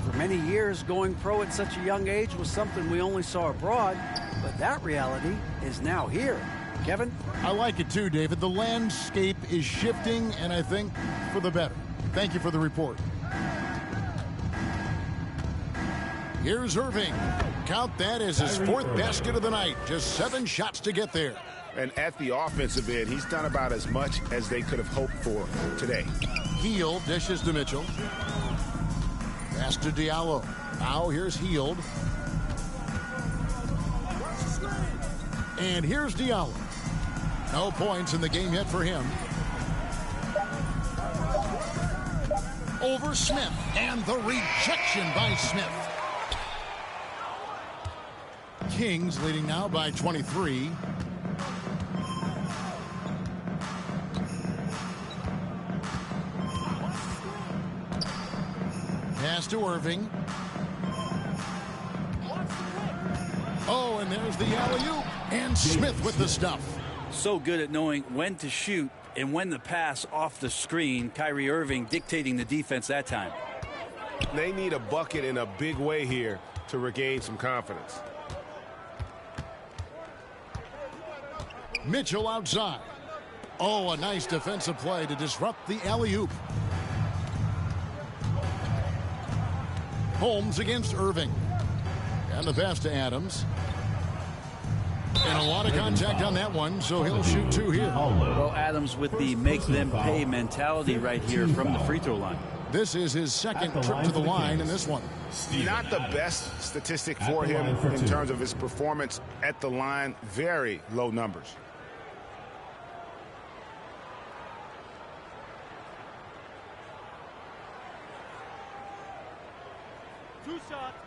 For many years, going pro at such a young age was something we only saw abroad, but that reality is now here. Kevin? I like it too, David. The landscape is shifting, and I think for the better. Thank you for the report. Here's Irving. Count that as his fourth basket of the night. Just 7 shots to get there. And at the offensive end, he's done about as much as they could have hoped for today. Heel dishes to Mitchell. Pass to Diallo. Now here's Heald. And here's Diallo. No points in the game yet for him. Over Smith. And the rejection by Smith. Kings leading now by 23. Pass to Irving. Oh, and there's the alley-oop. And Smith with the stuff. So good at knowing when to shoot and when to pass off the screen. Kyrie Irving dictating the defense that time. They need a bucket in a big way here to regain some confidence. Mitchell outside. Oh, a nice defensive play to disrupt the alley-oop. Holmes against Irving. And the pass to Adams. And a lot of contact on that one, so he'll shoot 2 here. Well, Adams with the make-them-pay mentality right here from the free throw line. This is his second trip to the line in this one. Not the best statistic for him in terms of his performance at the line. Very low numbers. Two shots.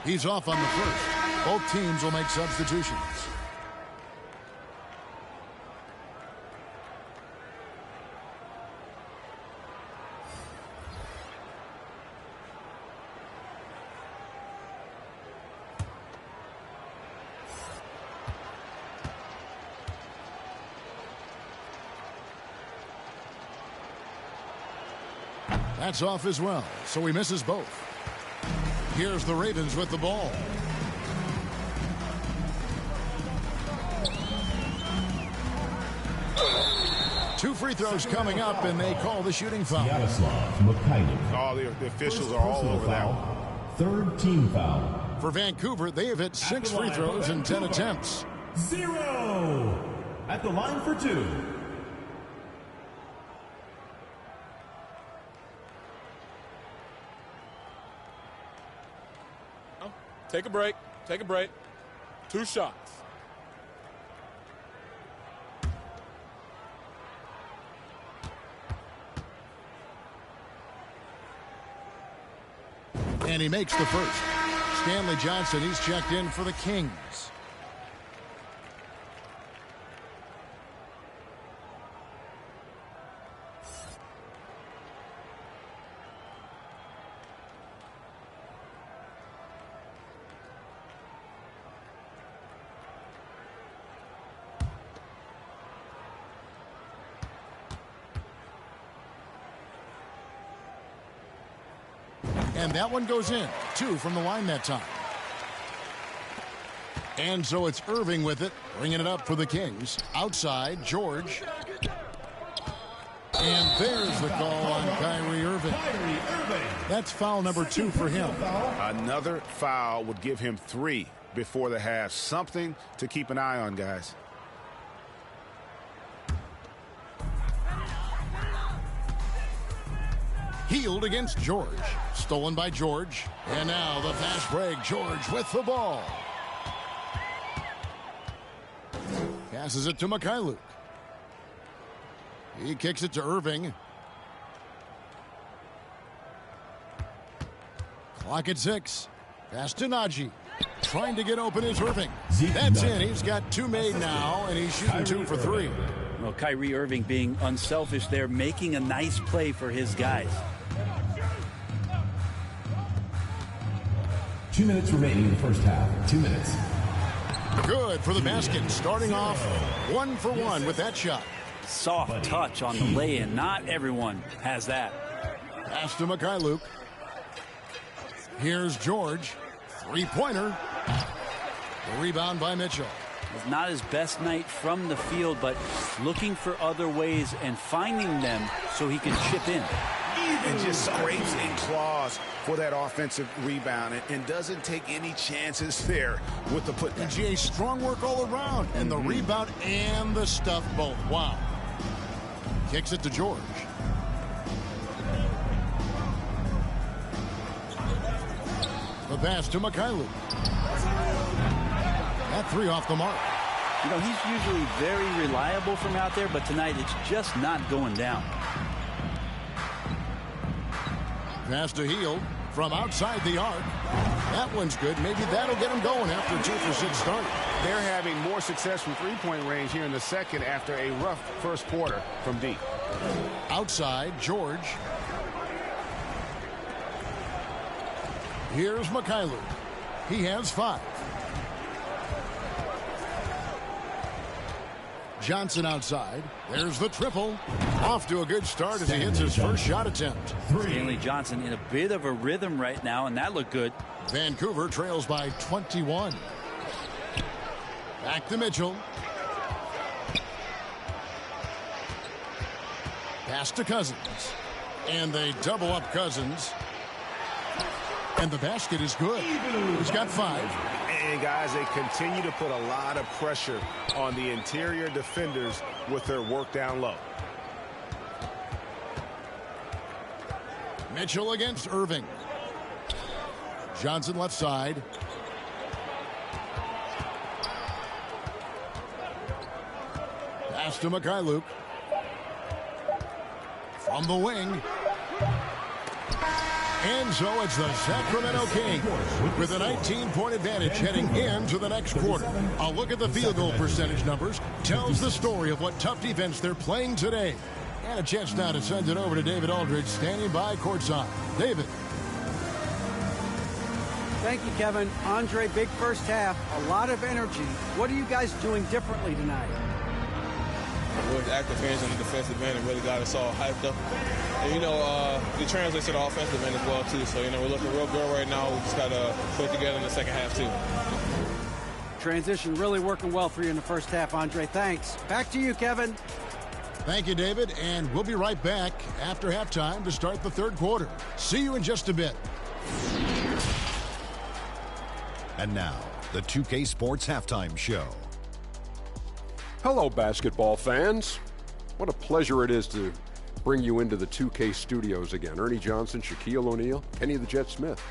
He's off on the first. Both teams will make substitutions. That's off as well, so he misses both. Here's the Ravens with the ball. Two free throws coming up, and they call the shooting foul. Oh, the officials are all over that one. Third team foul. For Vancouver, they have hit 6 free throws in 10 attempts. 0 at the line for 2. Take a break. Take a break. 2 shots. And he makes the first. Stanley Johnson, he's checked in for the Kings. And that one goes in. 2 from the line that time. And so it's Irving with it, bringing it up for the Kings. Outside, George. And there's the call on Kyrie Irving. That's foul number 2 for him. Another foul would give him 3 before the half. Something to keep an eye on, guys. Heald against George. Stolen by George. And now the fast break. George with the ball. Passes it to Mikhailuk. He kicks it to Irving. Clock at 6. Pass to Najee. Trying to get open is Irving. That's in. He's got 2 made now, and he's shooting 2 for 3. Well, Kyrie Irving being unselfish there, making a nice play for his guys. 2 minutes remaining in the first half. 2 minutes. Good for the basket. Starting off 1 for 1 with that shot. Soft touch on the lay-in. Not everyone has that. Pass to Mikhailuk. Here's George. 3-pointer. The rebound by Mitchell. It's not his best night from the field, but looking for other ways and finding them so he can chip in. And just scrapes and claws for that offensive rebound and doesn't take any chances there with the putback. And Jay, strong work all around. And the rebound and the stuff both. Wow. Kicks it to George. The pass to Mikhailuk. That 3 off the mark. You know, he's usually very reliable from out there, but tonight it's just not going down. Pass to Hield from outside the arc. That one's good. Maybe that'll get him going after a 2 for 6 start. They're having more success from three-point range here in the second after a rough first quarter from deep. Outside, George. Here's Mikhailuk. He has 5. Johnson outside. There's the triple. Off to a good start as he hits his first shot attempt. Stanley Johnson in a bit of a rhythm right now, and that looked good. Vancouver trails by 21. Back to Mitchell. Pass to Cousins. And they double up Cousins. And the basket is good. He's got 5. And guys, they continue to put a lot of pressure on the interior defenders with their work down low. Mitchell against Irving. Johnson left side. Pass to Mikhailuk. From the wing. And so it's the Sacramento Kings with a 19-point advantage heading into the next quarter. A look at the field goal percentage numbers tells the story of what tough defense they're playing today. And a chance now to send it over to David Aldridge, standing by courtside. David. Thank you, Kevin. Andre, big first half, a lot of energy. What are you guys doing differently tonight? We're active hands on the defensive end and really got us all hyped up. And, you know, it translates to the offensive end as well, too. So, you know, we're looking real good right now. We just got to put it together in the second half, too. Transition really working well for you in the first half, Andre. Thanks. Back to you, Kevin. Thank you, David. And we'll be right back after halftime to start the third quarter. See you in just a bit. And now, the 2K Sports Halftime Show. Hello, basketball fans. What a pleasure it is to bring you into the 2K studios again. Ernie Johnson, Shaquille O'Neal, Kenny the Jet Smith.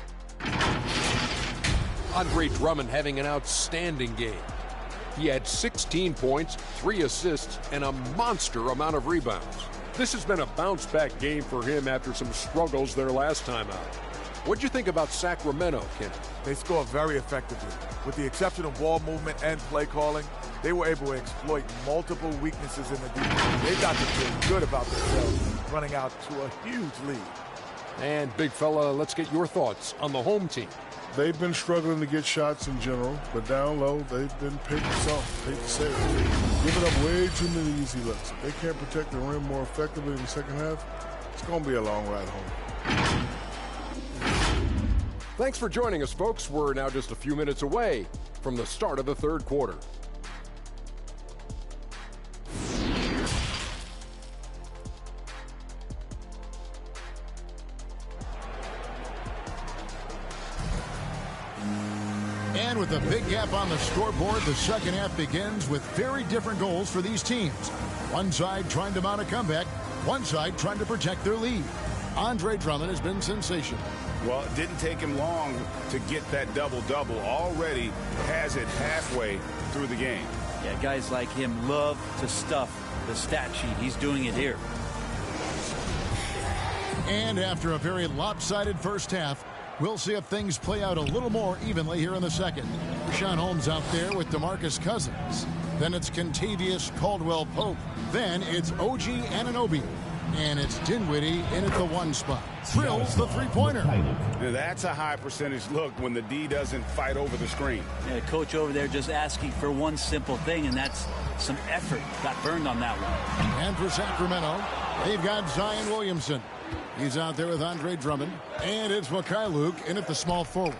Andre Drummond having an outstanding game. He had 16 points, 3 assists, and a monster amount of rebounds. This has been a bounce-back game for him after some struggles their last time out. What'd you think about Sacramento, Kenny? They score very effectively. With the exception of ball movement and play calling, they were able to exploit multiple weaknesses in the defense. They got to feel good about themselves, running out to a huge lead. And, big fella, let's get your thoughts on the home team. They've been struggling to get shots in general, but down low, they've been paper soft. Hate to say it. Giving up way too many easy looks. If they can't protect the rim more effectively in the second half, it's going to be a long ride home. Thanks for joining us, folks. We're now just a few minutes away from the start of the third quarter. And with a big gap on the scoreboard, the second half begins with very different goals for these teams. One side trying to mount a comeback, one side trying to protect their lead. Andre Drummond has been sensational. Well, it didn't take him long to get that double-double. Already has it halfway through the game. Yeah, guys like him love to stuff the stat sheet. He's doing it here. And after a very lopsided first half, We'll see if things play out a little more evenly here in the second. Rashawn Holmes out there with DeMarcus Cousins. Then it's Kentavious Caldwell-Pope. Then it's OG Anunoby. And it's Dinwiddie in at the 1 spot. Drills the three-pointer. Now that's a high percentage look when the D doesn't fight over the screen. Yeah, coach over there just asking for one simple thing, and that's some effort. Got burned on that one. And for Sacramento, they've got Zion Williamson. He's out there with Andre Drummond. And it's Mikhailuk in at the small forward.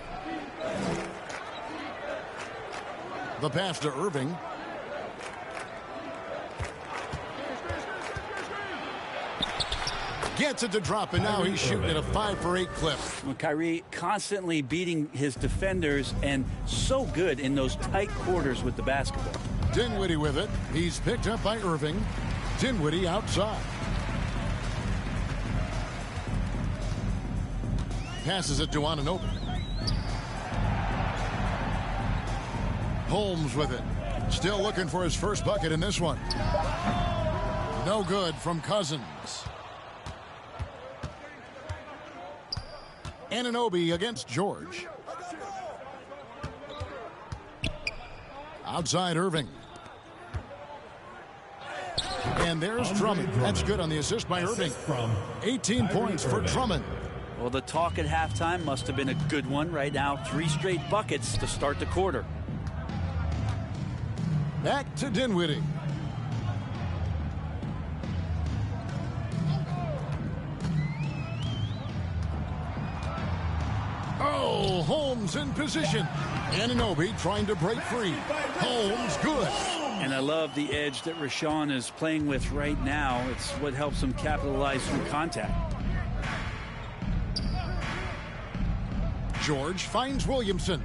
The pass to Irving. Gets it to drop, and now he's shooting at a 5 for 8 clip. Well, Kyrie constantly beating his defenders and so good in those tight quarters with the basketball. Dinwiddie with it. He's picked up by Irving. Dinwiddie outside. Passes it to Anunoby. Holmes with it. Still looking for his first bucket in this one. No good from Cousins. Anunoby against George. Outside Irving. And there's Drummond. That's good on the assist by Irving. 18 points for Drummond. Well, the talk at halftime must have been a good one. Right now, 3 straight buckets to start the quarter. Back to Dinwiddie. Oh, Holmes in position. Anunoby trying to break free. Holmes good. And I love the edge that Rashawn is playing with right now. It's what helps him capitalize through contact. George finds Williamson.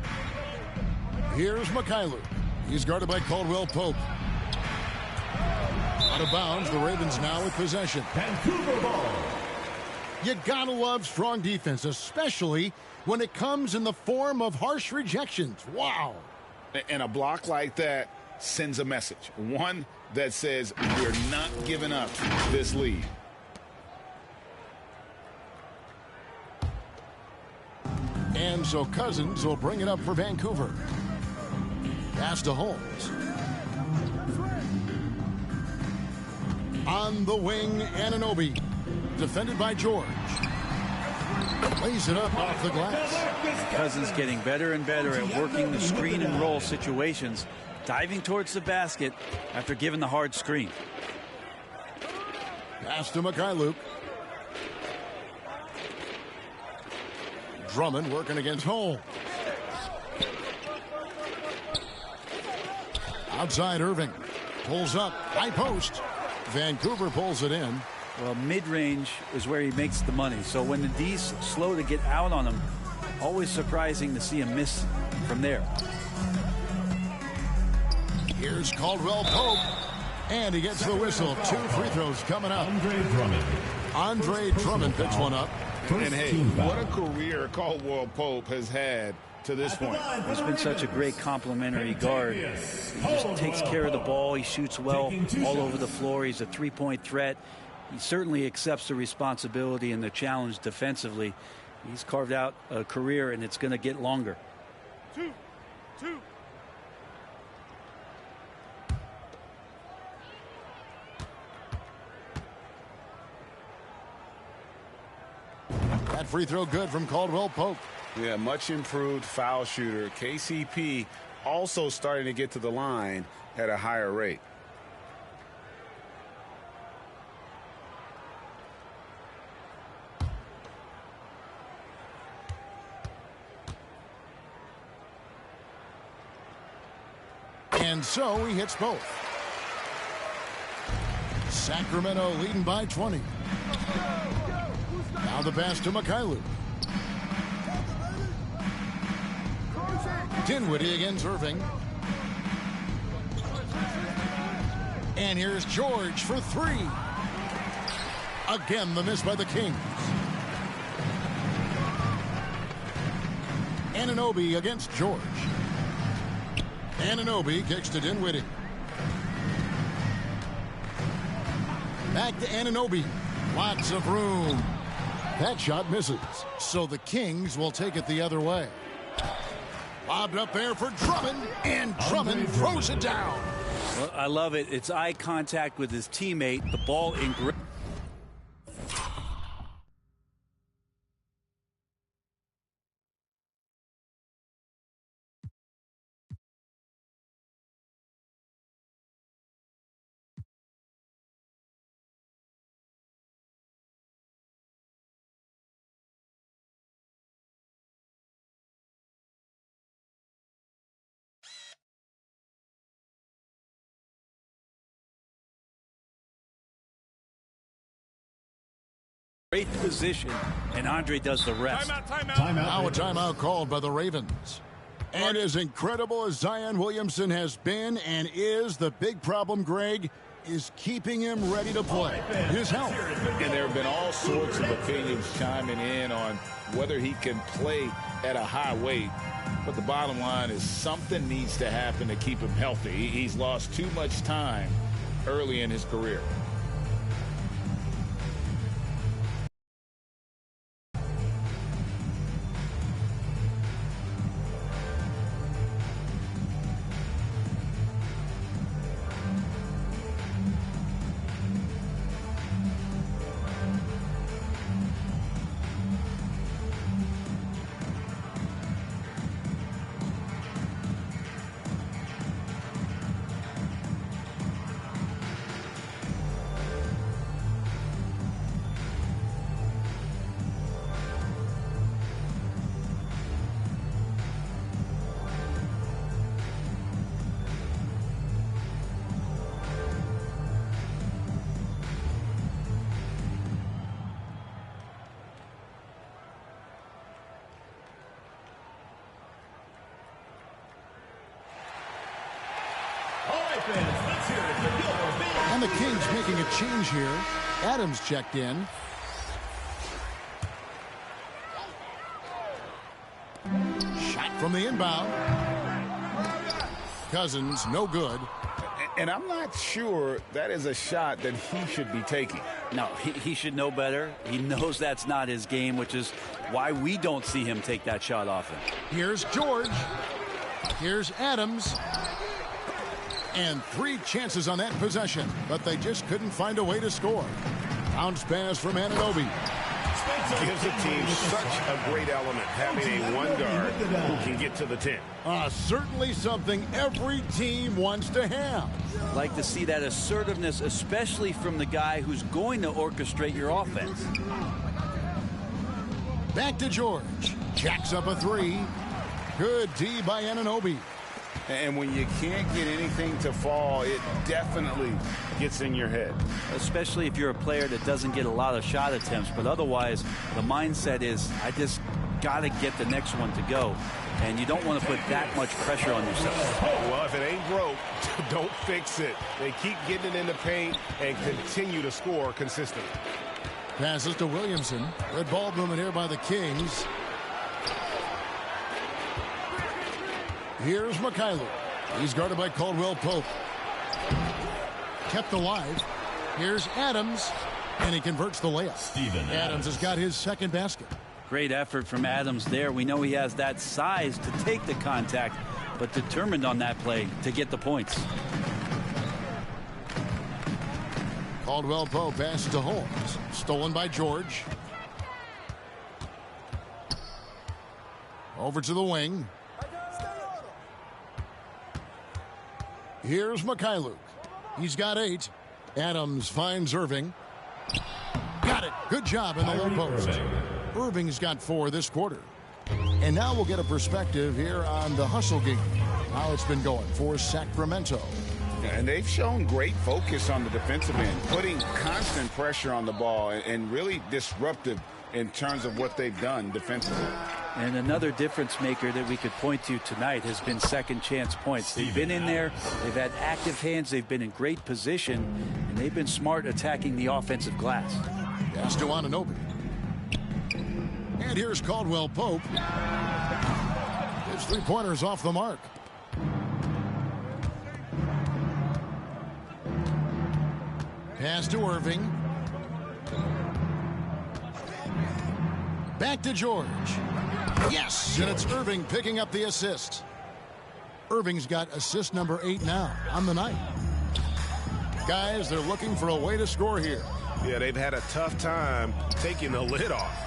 Here's Mikhailuk. He's guarded by Caldwell-Pope. Out of bounds, the Ravens now with possession. Vancouver ball. You gotta love strong defense, especially when it comes in the form of harsh rejections. Wow. And a block like that sends a message. One that says we're not giving up this lead. And so Cousins will bring it up for Vancouver. Pass to Holmes. On the wing, Anunoby. Defended by George. Lays it up off the glass. Cousins getting better and better at working the screen and roll situations. Diving towards the basket after giving the hard screen. Pass to Mikhailuk. Drummond working against Holmes. Outside Irving. Pulls up. High post. Vancouver pulls it in. Well, mid-range is where he makes the money. So when the D's slow to get out on him, always surprising to see him miss from there. Here's Caldwell-Pope. And he gets the whistle. 2 free throws coming up. Andre Drummond picks one up. And hey, what a career Caldwell-Pope has had to this point. He's been such a great complementary guard. He just takes care of the ball. He shoots well all over the floor. He's a three-point threat. He certainly accepts the responsibility and the challenge defensively. He's carved out a career, and it's going to get longer. 2. That free throw good from Caldwell-Pope. Yeah, much improved foul shooter. KCP also starting to get to the line at a higher rate. And so he hits both. Sacramento leading by 20. Now the pass to Mikhailuk. Dinwiddie against Irving. And here's George for 3. Again, the miss by the Kings. Anunoby against George. Anunoby kicks to Dinwiddie. Back to Anunoby. Lots of room. That shot misses. So the Kings will take it the other way. Lobbed up there for Drummond, and Drummond throws it down. Well, I love it. It's eye contact with his teammate. The ball in grip. Great position, and Andre does the rest. Timeout. Now a timeout called by the Ravens. And as incredible as Zion Williamson has been and is, the big problem, Greg, is keeping him ready to play. His health. And there have been all sorts of opinions chiming in on whether he can play at a high weight. But the bottom line is something needs to happen to keep him healthy. He's lost too much time early in his career. And the Kings making a change here. Adams checked in. Shot from the inbound. Cousins, no good. And I'm not sure that is a shot that he should be taking. No, he should know better. He knows that's not his game, which is why we don't see him take that shot often. Here's George. Here's Adams. And 3 chances on that possession, but they just couldn't find a way to score. Bounce pass from Anunoby. Gives a team such a great element, having a one guard who can get to the 10. Certainly something every team wants to have. Like to see that assertiveness, especially from the guy who's going to orchestrate your offense. Back to George. Jacks up a 3. Good D by Anunoby. And when you can't get anything to fall, it definitely gets in your head. Especially if you're a player that doesn't get a lot of shot attempts. But otherwise, the mindset is, I just got to get the next one to go. And you don't want to put that much pressure on yourself. Well, if it ain't broke, don't fix it. They keep getting it in the paint and continue to score consistently. Passes to Williamson. Red ball movement here by the Kings. Here's Mikhailuk. He's guarded by Caldwell Pope. Kept alive. Here's Adams. And he converts the layup. Adams has got his second basket. Great effort from Adams there. We know he has that size to take the contact, but determined on that play to get the points. Caldwell Pope passes to Holmes. Stolen by George. Over to the wing. Here's Mikhailuk. He's got 8. Adams finds Irving. Got it. Good job in the low post. Irving's got 4 this quarter. And now we'll get a perspective here on the hustle game. How it's been going for Sacramento. And they've shown great focus on the defensive end, putting constant pressure on the ball and really disruptive in terms of what they've done defensively. And another difference maker that we could point to tonight has been second chance points. They've been in there, they've had active hands, they've been in great position, and they've been smart attacking the offensive glass. That's to Anunoby. And here's Caldwell Pope. His 3-pointers off the mark. Pass to Irving. Back to George. Yes, and it's Irving picking up the assist. Irving's got assist number 8 now on the night. Guys, they're looking for a way to score here. Yeah, they've had a tough time taking the lid off.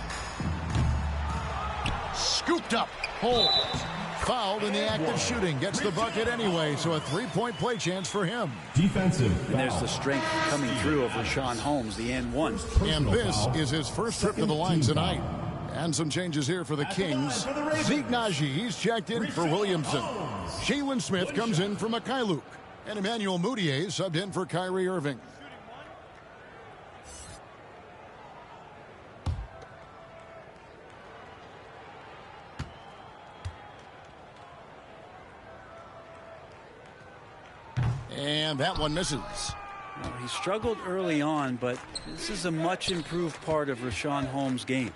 Scooped up. Hold. Fouled in the act of shooting. Gets the bucket anyway, so a 3-point play chance for him. Defensive. And there's the strength coming through of Rashawn Holmes, the N1. And this is his first trip to the line tonight. And some changes here for the Kings. Zeke Naji, he's checked in for Williamson. Jalen Smith comes in for Mikhailuk. And Emmanuel Mudiay subbed in for Kyrie Irving. And that one misses. Well, he struggled early on, but this is a much improved part of Rashawn Holmes' game.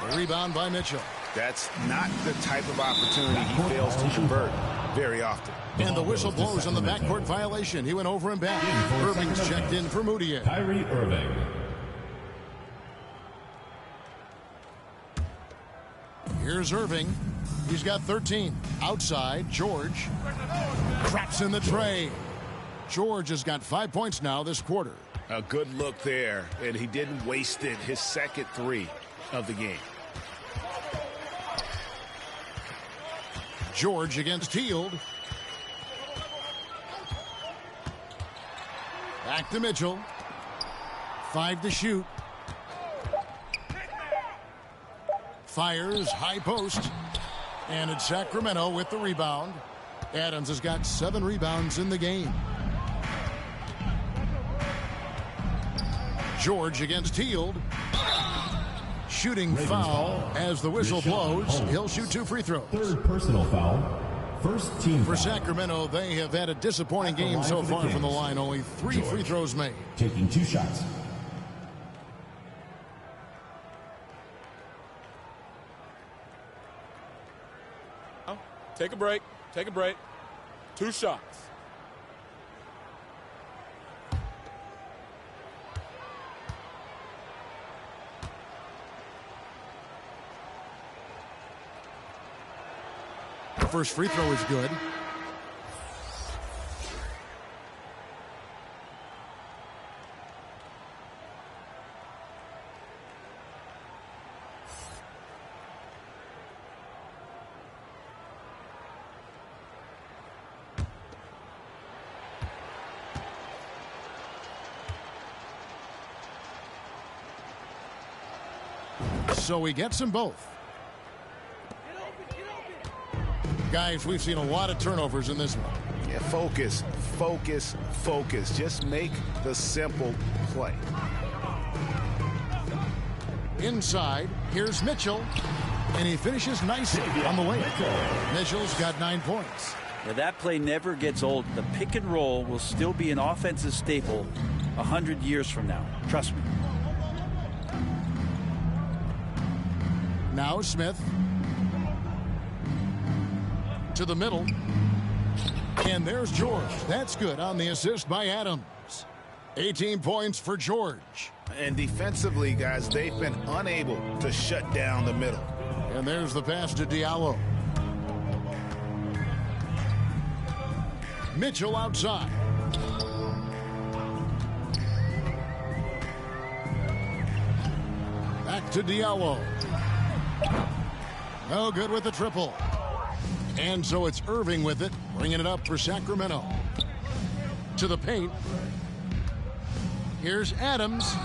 A rebound by Mitchell. That's not the type of opportunity he fails to convert very often. And the whistle blows on the backcourt violation. He went over and back. Irving's checked in for Mudiay. Kyrie Irving. Here's Irving. He's got 13. Outside, George. Craps in the tray. George has got 5 points now this quarter. A good look there, and he didn't waste it. His second 3 of the game. George against Hield. Back to Mitchell. 5 to shoot. Fires, high post. And it's Sacramento with the rebound. Adams has got 7 rebounds in the game. George against Hield. Shooting foul as the whistle blows. He'll shoot 2 free throws. Third personal foul. First team For foul. Sacramento, they have had a disappointing game so far from the line. Only 3 free throws made. Taking 2 shots. Take a break. Take a break. 2 shots. The first free throw is good. So he gets them both. Guys, we've seen a lot of turnovers in this one. Yeah, focus, focus, focus. Just make the simple play. Inside, here's Mitchell. And he finishes nicely on the way. Mitchell's got 9 points. Now, that play never gets old. The pick and roll will still be an offensive staple 100 years from now. Trust me. Now Smith. To the middle. And there's George. That's good on the assist by Adams. 18 points for George. And defensively, guys, they've been unable to shut down the middle. And there's the pass to Diallo. Mitchell outside. Back to Diallo. No good with the triple. And so it's Irving with it, bringing it up for Sacramento. To the paint. Here's Adams.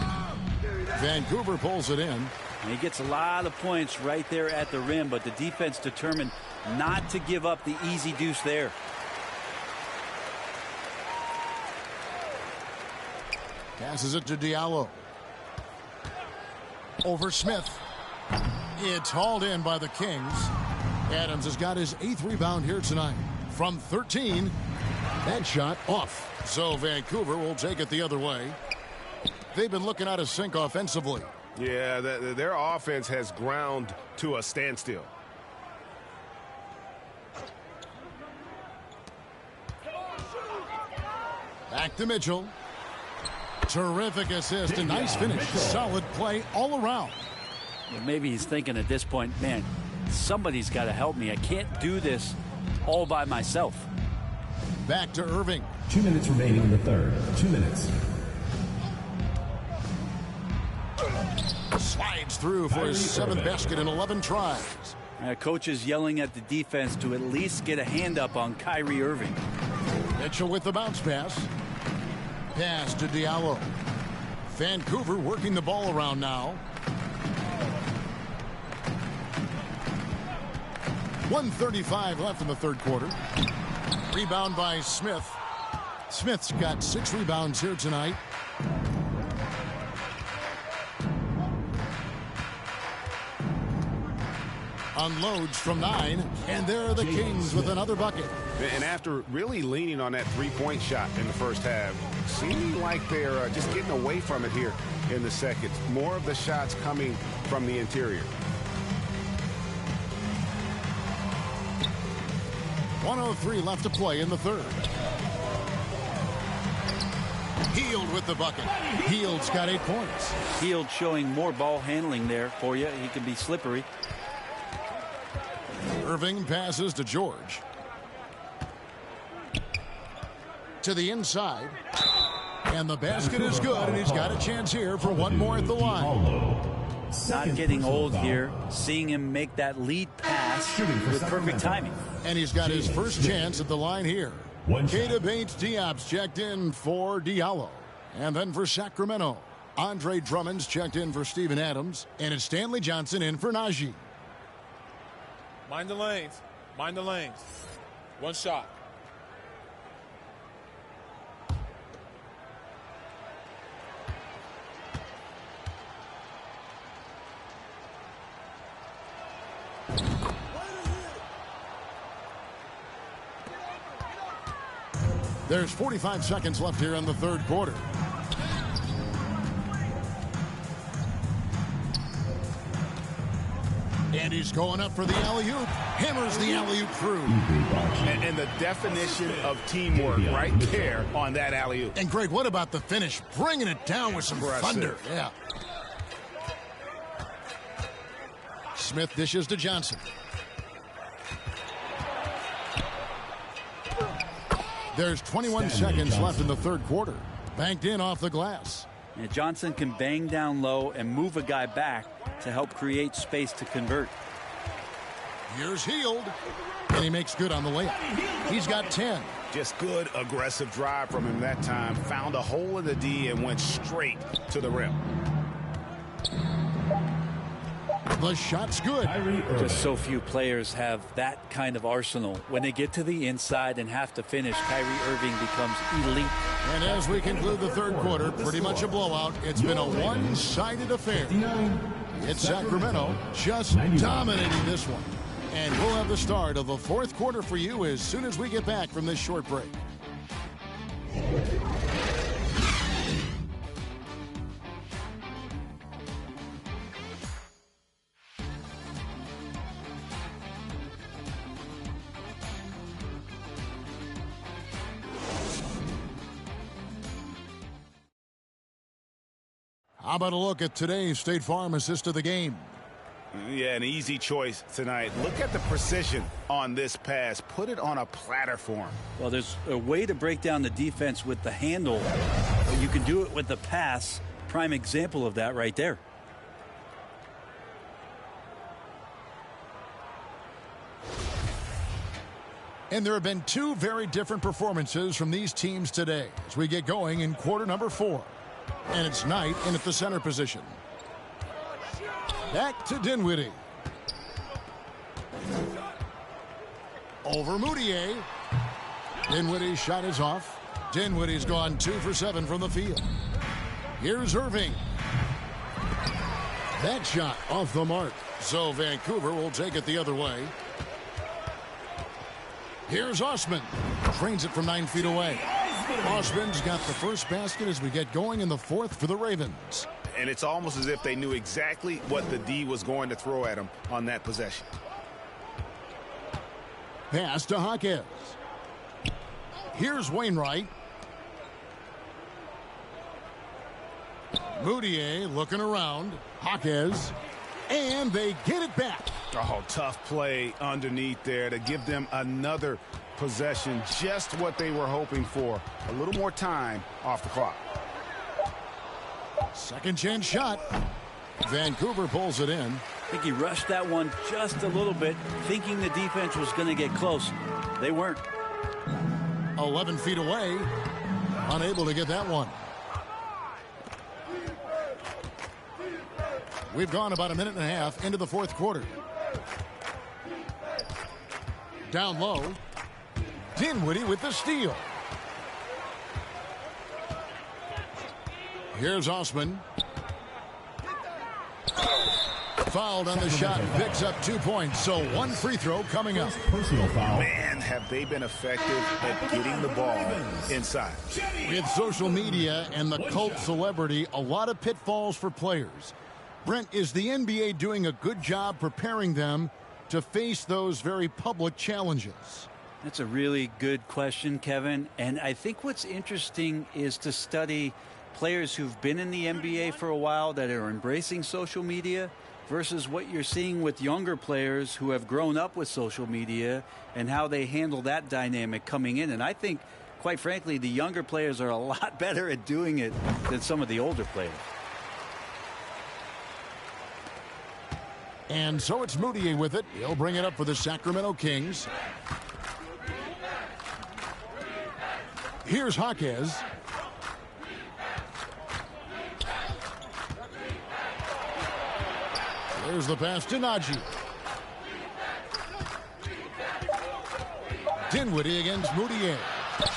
Vancouver pulls it in. And he gets a lot of points right there at the rim, but the defense determined not to give up the easy deuce there. Passes it to Diallo. Over Smith. It's hauled in by the Kings. Adams has got his 8th rebound here tonight. From 13, that shot off. So Vancouver will take it the other way. They've been looking out of sync offensively. Yeah, their offense has ground to a standstill. Back to Mitchell. Terrific assist, a nice finish. Solid play all around. Well, maybe he's thinking at this point, man, somebody's got to help me. I can't do this all by myself. Back to Irving. 2 minutes remaining in the third. 2 minutes. Slides through for his 7th basket in 11 tries. Coach is yelling at the defense to at least get a hand up on Kyrie Irving. Mitchell with the bounce pass. Pass to Diallo. Vancouver working the ball around now. 1:35 left in the third quarter. Rebound by Smith. Smith's got 6 rebounds here tonight. Unloads from 9, and there are the Kings with another bucket. And after really leaning on that three-point shot in the first half, seeming like they're just getting away from it here in the second. More of the shots coming from the interior. 1:03 left to play in the third. Hield with the bucket. Hield's got 8 points. Hield showing more ball handling there for you. He can be slippery. Irving passes to George. To the inside. And the basket is good, and he's got a chance here for one more at the line. Not getting old here. Seeing him make that lead pass with perfect timing. And he's got his first chance at the line here. Keita Bates-Diop's checked in for Diallo. And then for Sacramento, Andre Drummond's checked in for Steven Adams. And it's Stanley Johnson in for Najee. Mind the lanes. Mind the lanes. One shot. There's 45 seconds left here in the third quarter. And he's going up for the alley-oop. Hammers the alley-oop through. And the definition of teamwork right there on that alley-oop. And Greg, what about the finish? Bringing it down with some thunder. Yeah. Smith dishes to Johnson. There's 21 seconds left in the third quarter. Banked in off the glass. And Johnson can bang down low and move a guy back to help create space to convert. Here's Hield. And he makes good on the layup. He's got 10. Just good, aggressive drive from him that time. Found a hole in the D and went straight to the rim. The shot's good. Just so few players have that kind of arsenal. When they get to the inside and have to finish, Kyrie Irving becomes elite. And as we conclude the third quarter, pretty much a blowout. It's been a one-sided affair. It's Sacramento just dominating this one. And we'll have the start of the fourth quarter for you as soon as we get back from this short break. How about a look at today's State Farm assist of the game? Yeah, an easy choice tonight. Look at the precision on this pass. Put it on a platter for him. Well, there's a way to break down the defense with the handle, but you can do it with the pass. Prime example of that right there. And there have been two very different performances from these teams today as we get going in quarter number 4. And it's Knight in at the center position. Back to Dinwiddie. Over Moutier. Dinwiddie's shot is off. Dinwiddie's gone 2 for 7 from the field. Here's Irving. That shot off the mark. So Vancouver will take it the other way. Here's Osman. Trains it from 9 feet away. Osman's got the first basket as we get going in the fourth for the Ravens. And it's almost as if they knew exactly what the D was going to throw at him on that possession. Pass to Hawkins. Here's Wainwright. Moutier looking around. Jaquez. And they get it back. Oh, tough play underneath there to give them another possession. Just what they were hoping for. A little more time off the clock. Second chance shot. Vancouver pulls it in. I think he rushed that one just a little bit, thinking the defense was going to get close. They weren't. 11 feet away. Unable to get that one. We've gone about a minute and a half into the fourth quarter. Down low. Dinwiddie with the steal. Here's Osman. Fouled on the shot, picks up 2 points, so one free throw coming up. Personal foul. Man, have they been effective at getting the ball inside. With social media and the cult celebrity, a lot of pitfalls for players. Brent, is the NBA doing a good job preparing them to face those very public challenges? That's a really good question, Kevin. And I think what's interesting is to study players who've been in the NBA for a while that are embracing social media versus what you're seeing with younger players who have grown up with social media and how they handle that dynamic coming in. And I think, quite frankly, the younger players are a lot better at doing it than some of the older players. And so it's Moutier with it. He'll bring it up for the Sacramento Kings. Here's Jaquez. There's the pass to Najee. Dinwiddie against Moutier.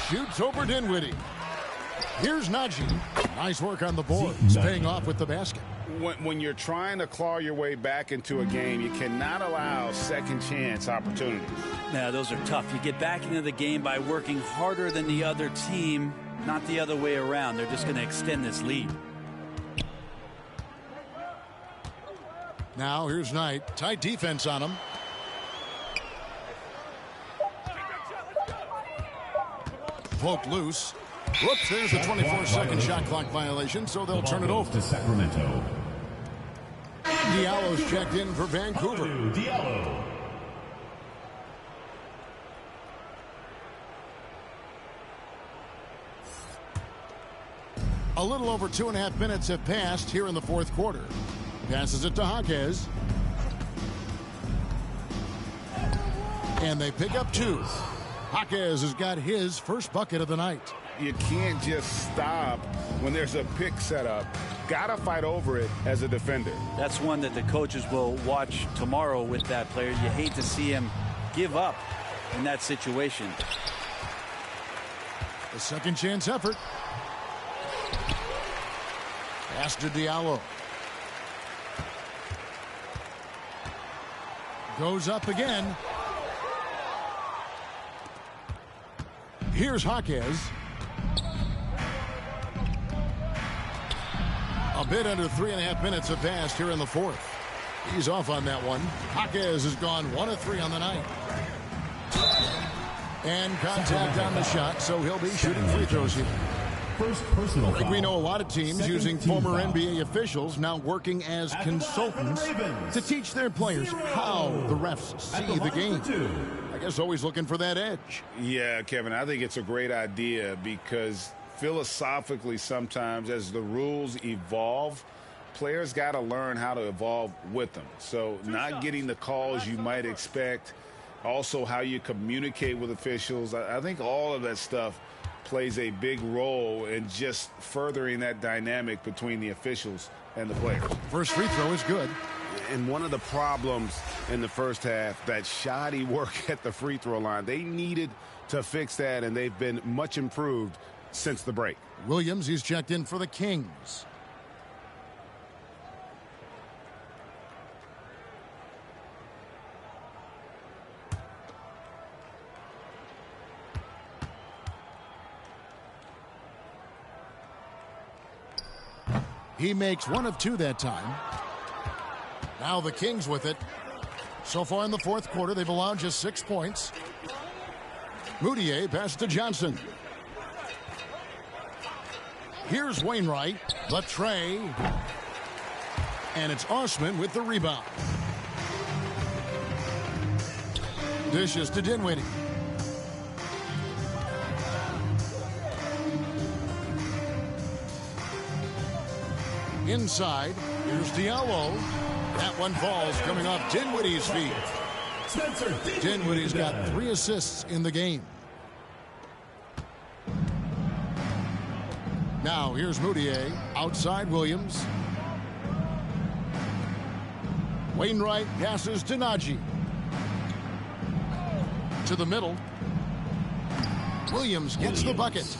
Shoots over Dinwiddie. Here's Najee. Nice work on the board. He's paying off with the basket. When you're trying to claw your way back into a game, you cannot allow second chance opportunities. Yeah, those are tough. You get back into the game by working harder than the other team, not the other way around. They're just going to extend this lead. Now here's Knight. Tight defense on him. Poked loose. Whoops, there's a 24-second shot clock violation, so they'll turn it over. To Sacramento. Diallo's checked in for Vancouver. Diallo. A little over 2.5 minutes have passed here in the fourth quarter. Passes it to Jaquez. And they pick up 2. Jaquez has got his first bucket of the night. You can't just stop when there's a pick set up. Gotta fight over it as a defender. That's one that the coaches will watch tomorrow with that player. You hate to see him give up in that situation. A second chance effort. Pass to Diallo. Goes up again. Here's Jaquez. A bit under 3.5 minutes have passed here in the fourth. He's off on that one. Jaquez has gone 1 of 3 on the night. And contact on the shot, so he'll be shooting free throws here. First personal foul. We know a lot of teams using former NBA officials now working as consultants to teach their players how the refs see the game. I guess always looking for that edge. Yeah, Kevin, I think it's a great idea because philosophically sometimes as the rules evolve, players got to learn how to evolve with them. So not getting the calls you might expect, also how you communicate with officials. I think all of that stuff plays a big role in just furthering that dynamic between the officials and the players. First free throw is good. And one of the problems in the first half, that shoddy work at the free throw line, they needed to fix that, and they've been much improved since the break. Williams, he's checked in for the Kings. He makes 1 of 2 that time. Now the Kings with it. So far in the fourth quarter, they've allowed just 6 points. Moutier pass to Johnson. Here's Wainwright, the tray. And it's Osman with the rebound. Dishes to Dinwiddie. Inside, here's Diallo. That one falls coming off Dinwiddie's feet. Dinwiddie's got 3 assists in the game. Now here's Moutier. Outside Williams. Wainwright passes to Najee. To the middle. Williams gets the bucket.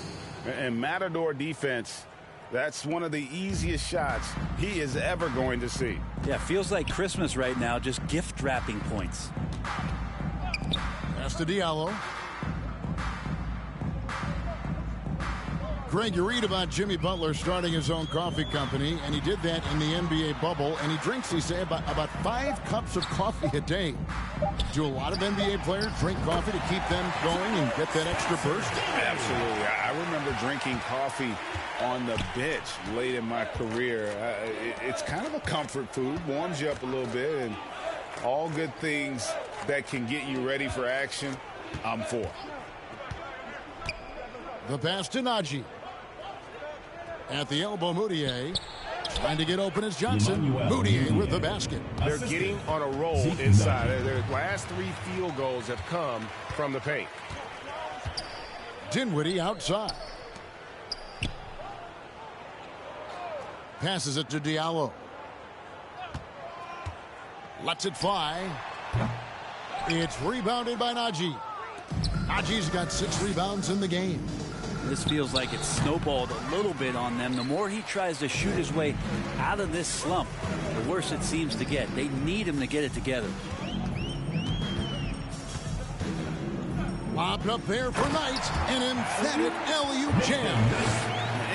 And Matador defense, that's one of the easiest shots he is ever going to see. Yeah, feels like Christmas right now, just gift wrapping points. Pass to Diallo. Greg, you read about Jimmy Butler starting his own coffee company, and he did that in the NBA bubble, and he drinks, he say, about 5 cups of coffee a day. Do a lot of NBA players drink coffee to keep them going and get that extra burst? Absolutely. I remember drinking coffee on the bench late in my career. It's kind of a comfort food, warms you up a little bit, and all good things that can get you ready for action, I'm for. The pass to Najee. At the elbow, Moutier. Trying to get open is Johnson. Moutier with the basket. They're getting on a roll inside. Their last 3 field goals have come from the paint. Dinwiddie outside. Passes it to Diallo. Lets it fly. It's rebounded by Najee. Najee's got 6 rebounds in the game. This feels like it's snowballed a little bit on them. The more he tries to shoot his way out of this slump, the worse it seems to get. They need him to get it together. Lobbed up there for Knight. An emphatic alley-oop jam.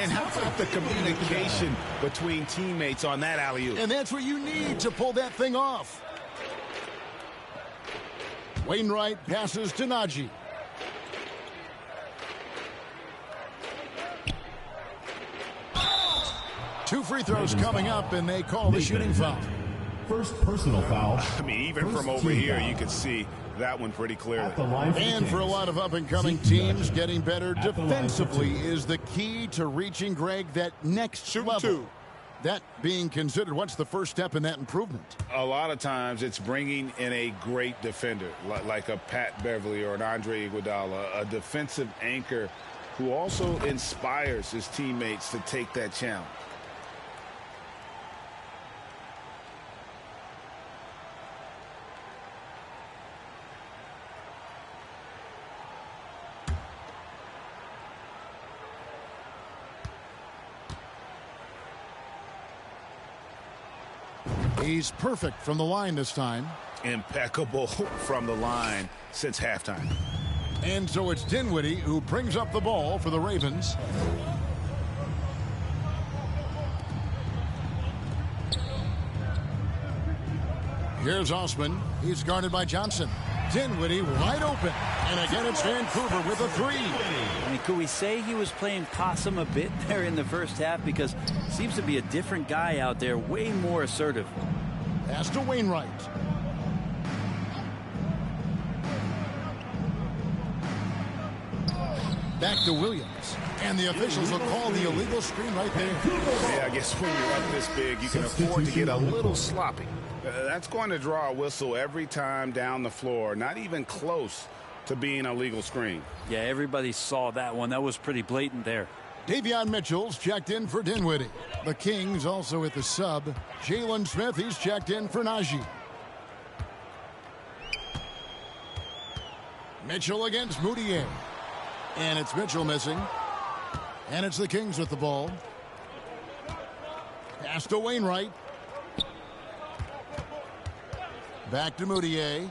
And how about the communication between teammates on that alley-oop? And that's what you need to pull that thing off. Wainwright passes to Najee. Two free throws coming up, and they call the shooting foul. First personal foul. I mean, even from over here, you can see that one pretty clearly. And for a lot of up-and-coming teams, getting better defensively is the key to reaching, Greg, that next level. That being considered, what's the first step in that improvement? A lot of times it's bringing in a great defender, like a Pat Beverly or an Andre Iguodala, a defensive anchor who also inspires his teammates to take that challenge. He's perfect from the line this time. Impeccable from the line since halftime. And so it's Dinwiddie who brings up the ball for the Ravens. Here's Osman. He's guarded by Johnson. Dinwiddie wide open. And again, it's Vancouver with a 3. I mean, could we say he was playing possum a bit there in the first half? Because it seems to be a different guy out there, way more assertive. Pass to Wainwright. Back to Williams. And the officials will call the illegal screen right there. Yeah, I guess when you're up this big, you can afford to get a little sloppy. That's going to draw a whistle every time down the floor. Not even close to being a legal screen. Yeah, everybody saw that one. That was pretty blatant there. Davion Mitchell's checked in for Dinwiddie. The Kings also at the sub. Jalen Smith, he's checked in for Najee. Mitchell against Moutier. And it's Mitchell missing. And it's the Kings with the ball. Pass to Wainwright. Back to Moutier.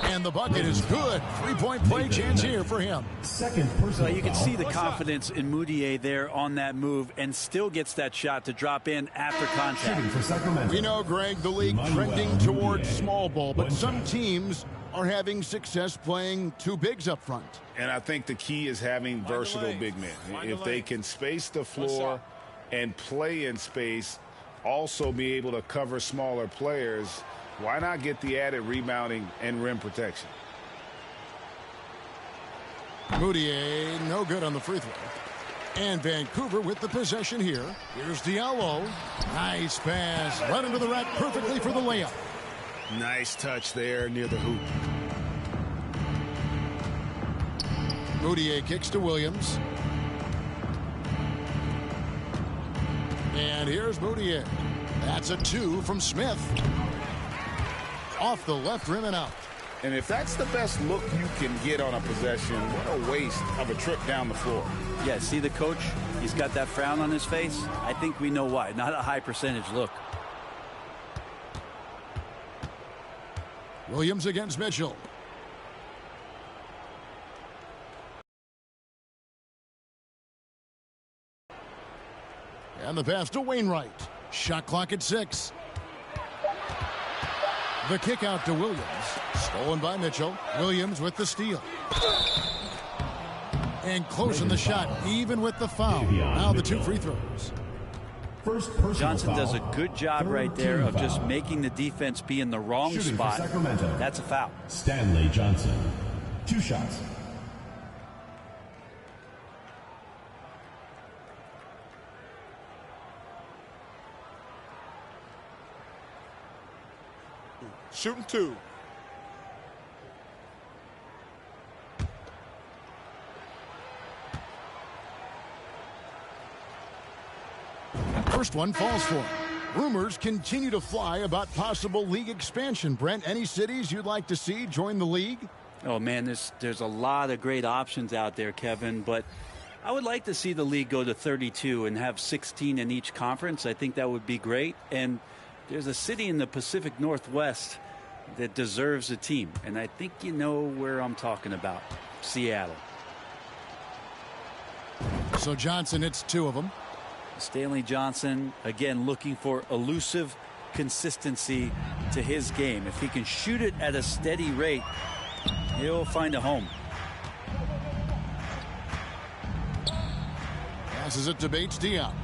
And the bucket is good. 3-point play chance here for him. Second personal you can foul. see the confidence in Moutier there on that move and still gets that shot to drop in after contact. For Sacramento. We know, Greg, the league trending towards small ball, but some teams are having success playing two bigs up front. And I think the key is having versatile big men. If they can space the floor and play in space, also be able to cover smaller players, why not get the added rebounding and rim protection? Moutier, no good on the free throw. And Vancouver with the possession here. Here's Diallo. Nice pass. Right into the rack perfectly for the layup. Nice touch there near the hoop. Moutier kicks to Williams. And here's Moutier. That's a 2 from Smith. Off the left rim and out. And if that's the best look you can get on a possession, what a waste of a trip down the floor. Yeah, see the coach? He's got that frown on his face. I think we know why. Not a high percentage look. Williams against Mitchell. And the pass to Wainwright. Shot clock at 6. The kick out to Williams. Stolen by Mitchell. Williams with the steal. And closing the shot, even with the foul. Now the 2 free throws. Johnson does a good job right there of just making the defense be in the wrong spot. That's a foul. Stanley Johnson. 2 shots. Shooting 2. First one falls for him. Rumors continue to fly about possible league expansion. Brent, any cities you'd like to see join the league? Oh, man, there's a lot of great options out there, Kevin, but I would like to see the league go to 32 and have 16 in each conference. I think that would be great. And there's a city in the Pacific Northwest that deserves a team, and I think you know where I'm talking about. Seattle. So Johnson, it's 2 of them. Stanley Johnson, again, looking for elusive consistency to his game. If he can shoot it at a steady rate, he'll find a home. Passes it to Bates-Diop.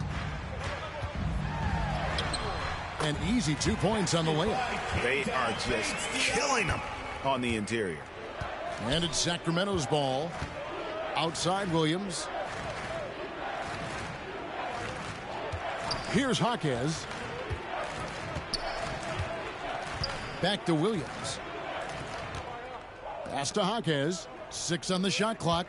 An easy 2 points on the layup. They are just killing them on the interior. And it's Sacramento's ball. Outside Williams. Here's Jaquez. Back to Williams. Pass to Jaquez. 6 on the shot clock.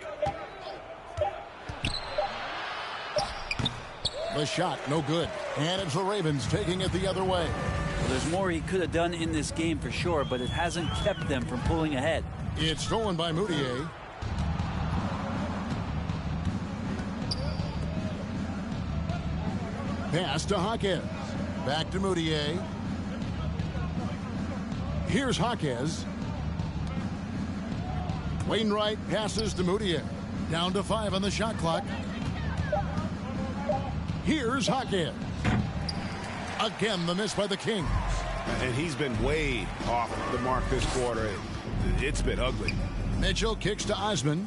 The shot, no good. And it's the Ravens taking it the other way. Well, there's more he could have done in this game for sure, but it hasn't kept them from pulling ahead. It's stolen by Moutier. Pass to Jaquez. Back to Moutier. Here's Jaquez. Wainwright passes to Moutier. Down to 5 on the shot clock. Here's Jaquez. Again, the miss by the Kings. And he's been way off the mark this quarter. It's been ugly. Mitchell kicks to Osman.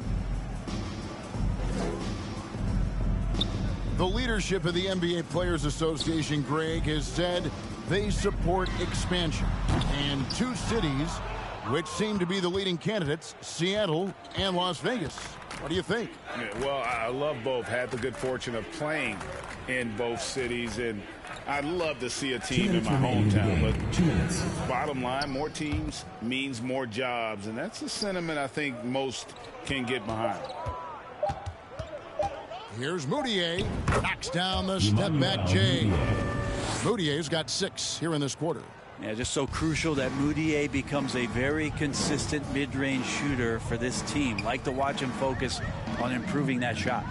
The leadership of the NBA Players Association, Greg, has said they support expansion. And 2 cities which seem to be the leading candidates, Seattle and Las Vegas. What do you think? Yeah, well, I love both. Had the good fortune of playing in both cities, and I'd love to see a team in my hometown. But bottom line, more teams means more jobs, and that's a sentiment I think most can get behind. Here's Moutier. Knocks down the step-back J. Moutier's got 6 here in this quarter. Yeah, just so crucial that Moutier becomes a very consistent mid-range shooter for this team. Like to watch him focus on improving that shot.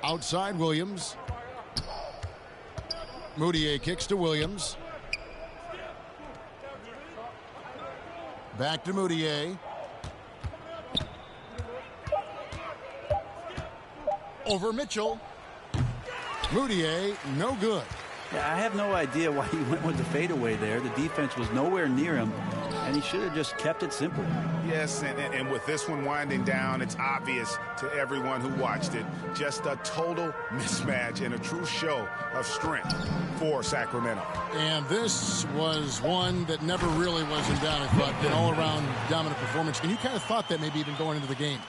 Outside Williams. Moutier kicks to Williams. Back to Moutier. Over Mitchell. Moutier, no good. Yeah, I have no idea why he went with the fadeaway there. The defense was nowhere near him, and he should have just kept it simple. Yes, and with this one winding down, it's obvious to everyone who watched it. Just a total mismatch and a true show of strength for Sacramento. And this was one that never really was in doubt. I thought an all-around dominant performance. And you kind of thought that maybe even going into the game.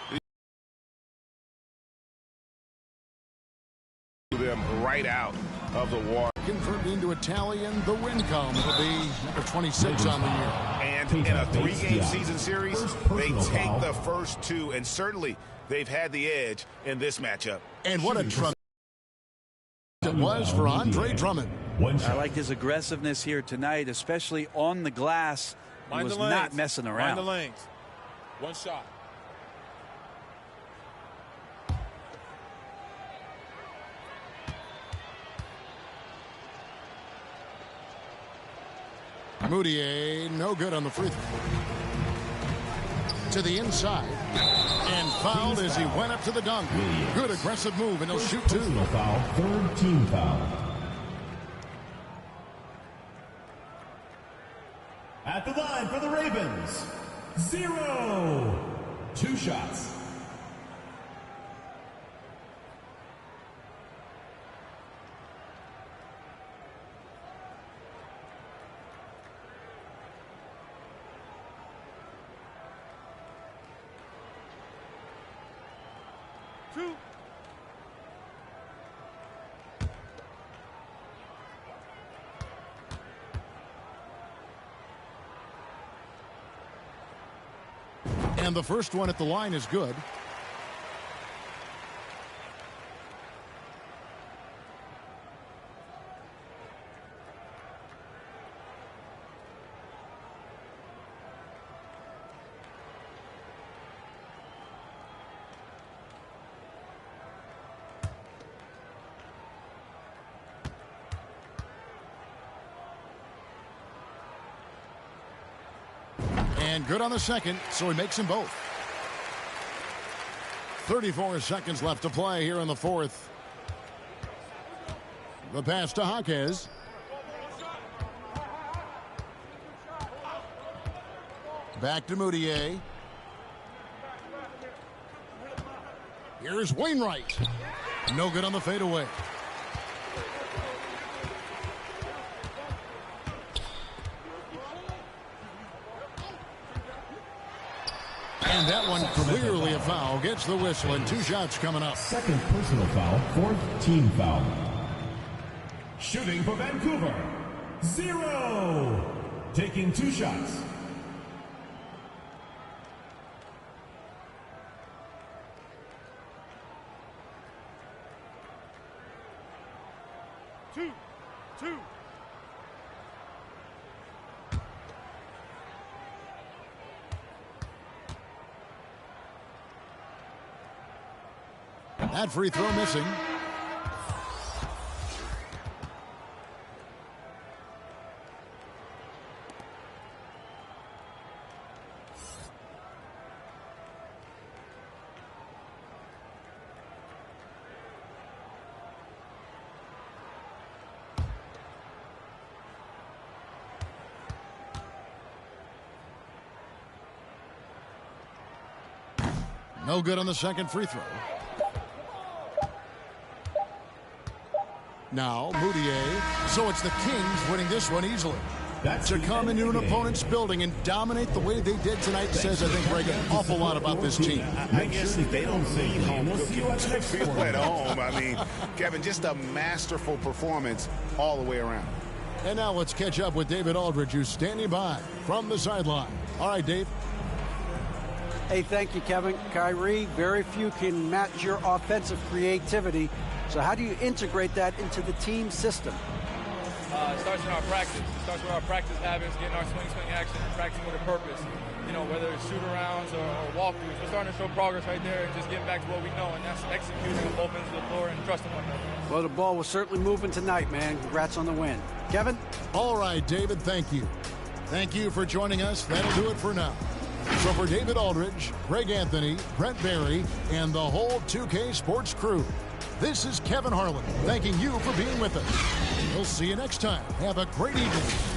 Them right out of the water. Converted into a tally in the win column. It'll be number 26 on the year. And in a 3-game season series, they take the first 2, and certainly they've had the edge in this matchup. And what a tremendous it was for Andre Drummond. I like his aggressiveness here tonight, especially on the glass. He was not messing around. Mind the lanes. One shot. Moutier, no good on the free throw. To the inside. And fouled as he went up to the dunk. Good aggressive move, and he'll shoot 2. Foul, third team foul. At the line for the Ravens, 0. 2 shots. And the first one at the line is good. And good on the second, so he makes them both. 34 seconds left to play here in the fourth. The pass to Jaquez. Back to Moutier. Here's Wainwright. No good on the fadeaway. And that one clearly a foul. Gets the whistle, and 2 shots coming up. Second personal foul, fourth team foul. Shooting for Vancouver, 0. Taking 2 shots. Two. That free throw missing. No good on the second free throw. Now, Moutier. So it's the Kings winning this one easily. To come into an opponent's building and dominate the way they did tonight says, I think, Greg, an awful lot about this team. I guess they don't need home cooking to feel at home. I mean, Kevin, just a masterful performance all the way around. And now let's catch up with David Aldridge, who's standing by from the sideline. All right, Dave. Hey, thank you, Kevin. Kyrie, very few can match your offensive creativity. So how do you integrate that into the team system? It starts in our practice. It starts with our practice habits, getting our swing action, and practicing with a purpose. You know, whether it's shoot-arounds or walkthroughs, we're starting to show progress right there and just getting back to what we know, and that's executing on both ends of the floor and trusting one another. Well, the ball was certainly moving tonight, man. Congrats on the win. Kevin? All right, David, thank you. Thank you for joining us. That'll do it for now. So for David Aldridge, Greg Anthony, Brett Barry, and the whole 2K Sports crew, this is Kevin Harlan thanking you for being with us. We'll see you next time. Have a great evening.